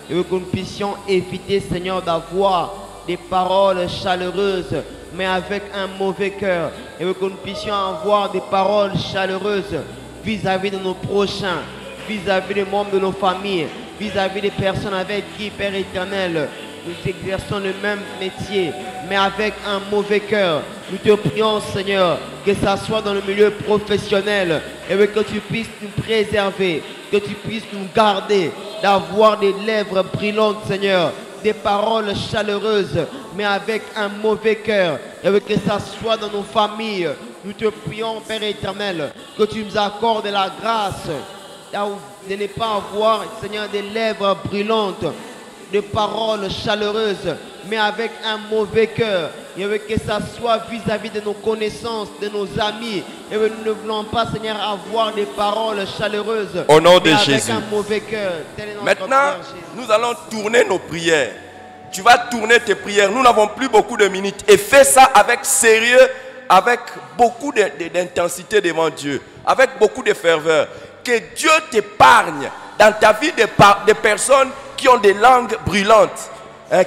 et que nous puissions éviter, Seigneur, d'avoir des paroles chaleureuses, mais avec un mauvais cœur, et que nous puissions avoir des paroles chaleureuses vis-à-vis de nos prochains, vis-à-vis des membres de nos familles, vis-à-vis des personnes avec qui, Père éternel, nous exerçons le même métier, mais avec un mauvais cœur. Nous te prions, Seigneur, que ça soit dans le milieu professionnel, et que tu puisses nous préserver, que tu puisses nous garder, d'avoir des lèvres brûlantes, Seigneur, des paroles chaleureuses, mais avec un mauvais cœur, et que ça soit dans nos familles. Nous te prions, Père éternel, que tu nous accordes la grâce de ne pas avoir, Seigneur, des lèvres brûlantes, des paroles chaleureuses, mais avec un mauvais cœur, et que ça soit vis-à-vis de nos connaissances, de nos amis, et que nous ne voulons pas, Seigneur, avoir des paroles chaleureuses au nom de avec Jésus. un mauvais cœur. Maintenant, prière, nous allons tourner nos prières. Tu vas tourner tes prières. Nous n'avons plus beaucoup de minutes. Et fais ça avec sérieux, avec beaucoup d'intensité devant Dieu, avec beaucoup de ferveur. Que Dieu t'épargne dans ta vie des personnes qui ont des langues brûlantes,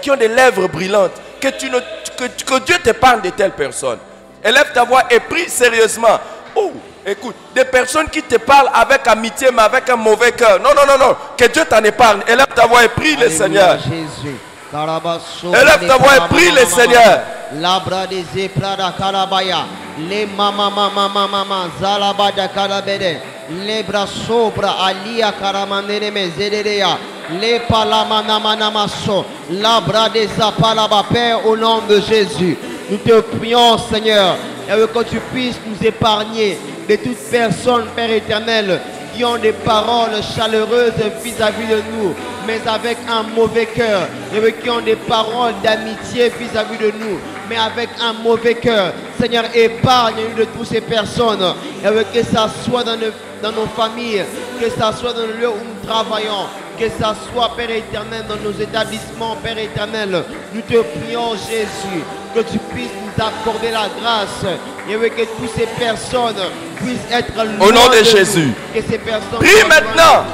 qui ont des lèvres brûlantes. Que Dieu t'épargne de telles personnes. Élève ta voix et prie sérieusement. Oh, écoute, des personnes qui te parlent avec amitié, mais avec un mauvais cœur. Non, non, non, non. Que Dieu t'en épargne. Élève ta voix et prie le Seigneur. Jésus. Élève ta voix et prie le Seigneur. Labra de zeprada karabaya. Le mama mama mama zalabada karabede. Le brasobra alia karamandene mezedeya. Le palamanamanaso. Labra de zapalaba. Père, au nom de Jésus, nous te prions, Seigneur, et que tu puisses nous épargner de toute personne, Père éternel, qui ont des paroles chaleureuses vis-à-vis de nous, mais avec un mauvais cœur, et qui ont des paroles d'amitié vis-à-vis de nous, mais avec un mauvais cœur. Seigneur, épargne-nous de toutes ces personnes. Et que ça soit dans nos familles, que ça soit dans le lieu où nous travaillons, que ça soit, Père éternel, dans nos établissements, Père éternel. Nous te prions, Jésus, que tu puisses nous accorder la grâce. Et que toutes ces personnes puissent être loin au nom de nous. Jésus. Que ces personnes Prie maintenant.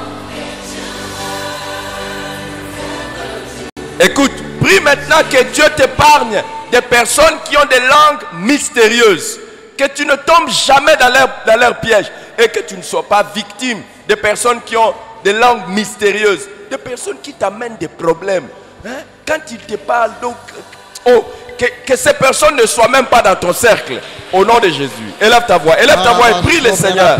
Écoute, prie maintenant que Dieu t'épargne des personnes qui ont des langues mystérieuses. Que tu ne tombes jamais dans leur piège. Et que tu ne sois pas victime de personnes qui ont des langues mystérieuses. Des personnes qui t'amènent des problèmes. Hein? Quand ils te parlent, donc, que ces personnes ne soient même pas dans ton cercle. Au nom de Jésus. Élève ta voix et prie le Seigneur.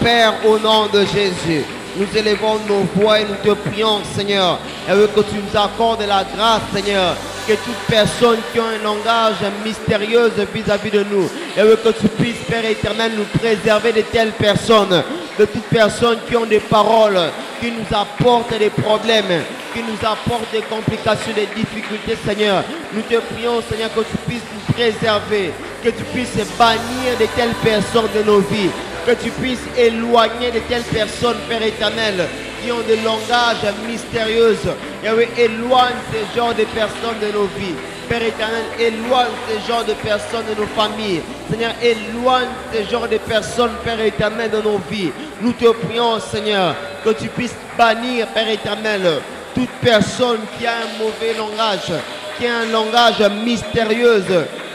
Père, au nom de Jésus, nous élevons nos voix et nous te prions, Seigneur, et que tu nous accordes la grâce, Seigneur, que toute personne qui a un langage mystérieux vis-à-vis de nous, et que tu puisses, Père éternel, nous préserver de telles personnes, de toutes personnes qui ont des paroles, qui nous apportent des problèmes, qui nous apportent des complications, des difficultés, Seigneur. Nous te prions, Seigneur, que tu puisses nous préserver, que tu puisses bannir de telles personnes de nos vies, que tu puisses éloigner de telles personnes, Père éternel, qui ont des langages mystérieux. Yahweh, éloigne ces genres de personnes de nos vies. Père éternel, éloigne ces genres de personnes de nos familles. Seigneur, éloigne ces genres de personnes, Père éternel, de nos vies. Nous te prions, Seigneur, que tu puisses bannir, Père éternel, toute personne qui a un mauvais langage, qui a un langage mystérieux,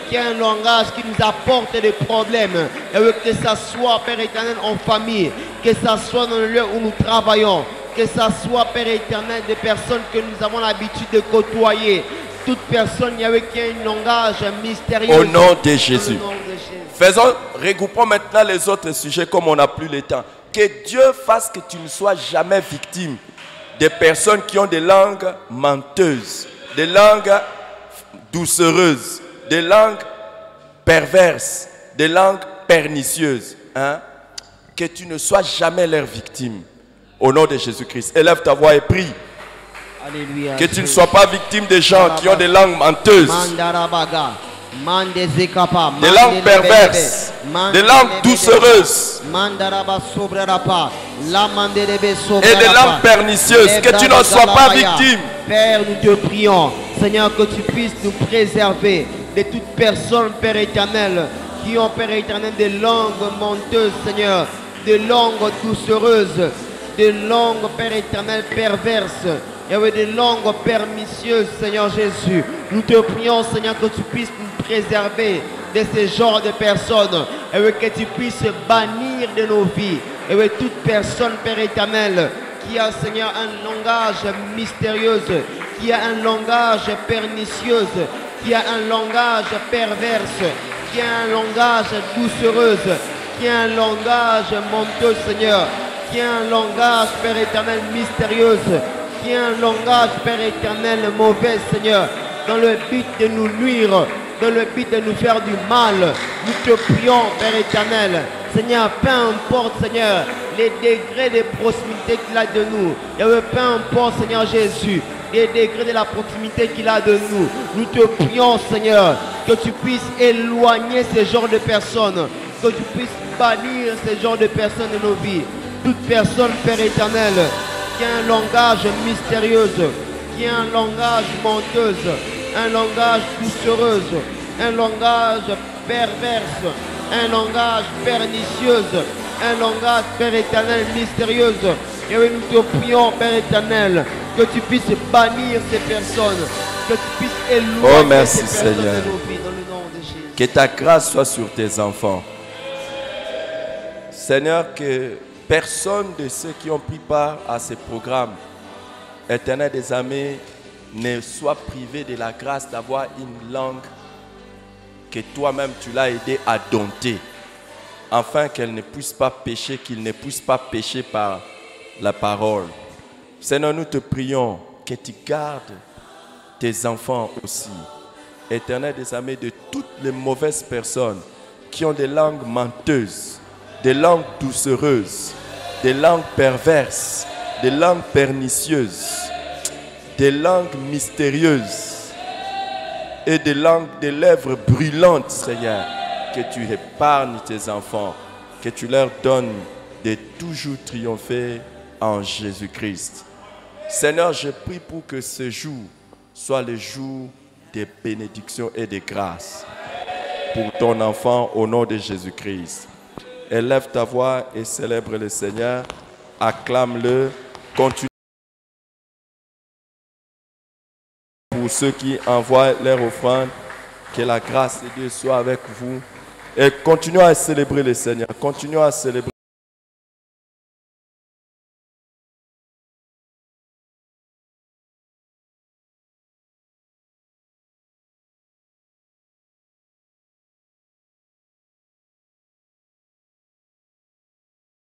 qui a un langage qui nous apporte des problèmes, et que ça soit, Père éternel, en famille, que ça soit dans le lieu où nous travaillons, que ça soit, Père éternel, des personnes que nous avons l'habitude de côtoyer, toute personne, Yahweh, qui a un langage mystérieux. Au nom de Jésus. Regroupons maintenant les autres sujets comme on n'a plus le temps. Que Dieu fasse que tu ne sois jamais victime des personnes qui ont des langues menteuses, des langues doucereuses, des langues perverses, des langues pernicieuses. Hein? Que tu ne sois jamais leur victime. Au nom de Jésus-Christ. Élève ta voix et prie. Alléluia. Que tu ne sois pas victime des gens qui ont des langues menteuses, des langues perverses, des langues doucereuses et des langues pernicieuses. Que tu n'en sois pas victime. Père, nous te prions, Seigneur, que tu puisses nous préserver de toute personne, Père éternel, qui ont, Père éternel, des langues menteuses, Seigneur, des langues doucereuses, des langues, Père éternel, perverses. Il y avait des langues pernicieuses, Seigneur Jésus. Nous te prions, Seigneur, que tu puisses nous préserver de ces genres de personnes. Et que tu puisses bannir de nos vies. Et toute personne, Père éternel, qui a, Seigneur, un langage mystérieux, qui a un langage pernicieux, qui a un langage perverse, qui a un langage doucereuse, qui a un langage menteux, Seigneur, qui a un langage, Père éternel, mystérieux, qui a un langage, Père éternel, mauvais, Seigneur, dans le but de nous nuire, dans le but de nous faire du mal. Nous te prions, Père éternel, Seigneur, peu importe, Seigneur, les degrés de proximité qu'il a de nous. Peu importe, Seigneur Jésus, les degrés de la proximité qu'il a de nous. Nous te prions, Seigneur, que tu puisses éloigner ces genres de personnes, que tu puisses bannir ces genres de personnes de nos vies. Toute personne, Père éternel, qui a un langage mystérieux, qui a un langage menteuse, un langage doucereuse, un langage perverse, un langage pernicieux, un langage, Père éternel, mystérieuse. Et nous te prions, Père éternel, que tu puisses bannir ces personnes, que tu puisses éloigner ces personnes de nos vies, dans le nom de Jésus. Que ta grâce soit sur tes enfants. Seigneur, que personne de ceux qui ont pris part à ces programmes, Éternel des armées, ne soit privé de la grâce d'avoir une langue que toi-même tu l'as aidé à dompter, afin qu'elle ne puisse pas pécher, qu'il ne puisse pas pécher par la parole. Seigneur, nous te prions que tu gardes tes enfants aussi, Éternel des armées, de toutes les mauvaises personnes qui ont des langues menteuses, des langues doucereuses, des langues perverses, des langues pernicieuses. des langues mystérieuses et des lèvres brûlantes, Seigneur, que tu épargnes tes enfants, que tu leur donnes de toujours triompher en Jésus-Christ. Seigneur, je prie pour que ce jour soit le jour des bénédictions et des grâces pour ton enfant au nom de Jésus-Christ. Élève ta voix et célèbre le Seigneur, acclame-le, continue. Pour ceux qui envoient leur offrande, que la grâce de Dieu soit avec vous et continuez à célébrer le Seigneur, continuez à célébrer.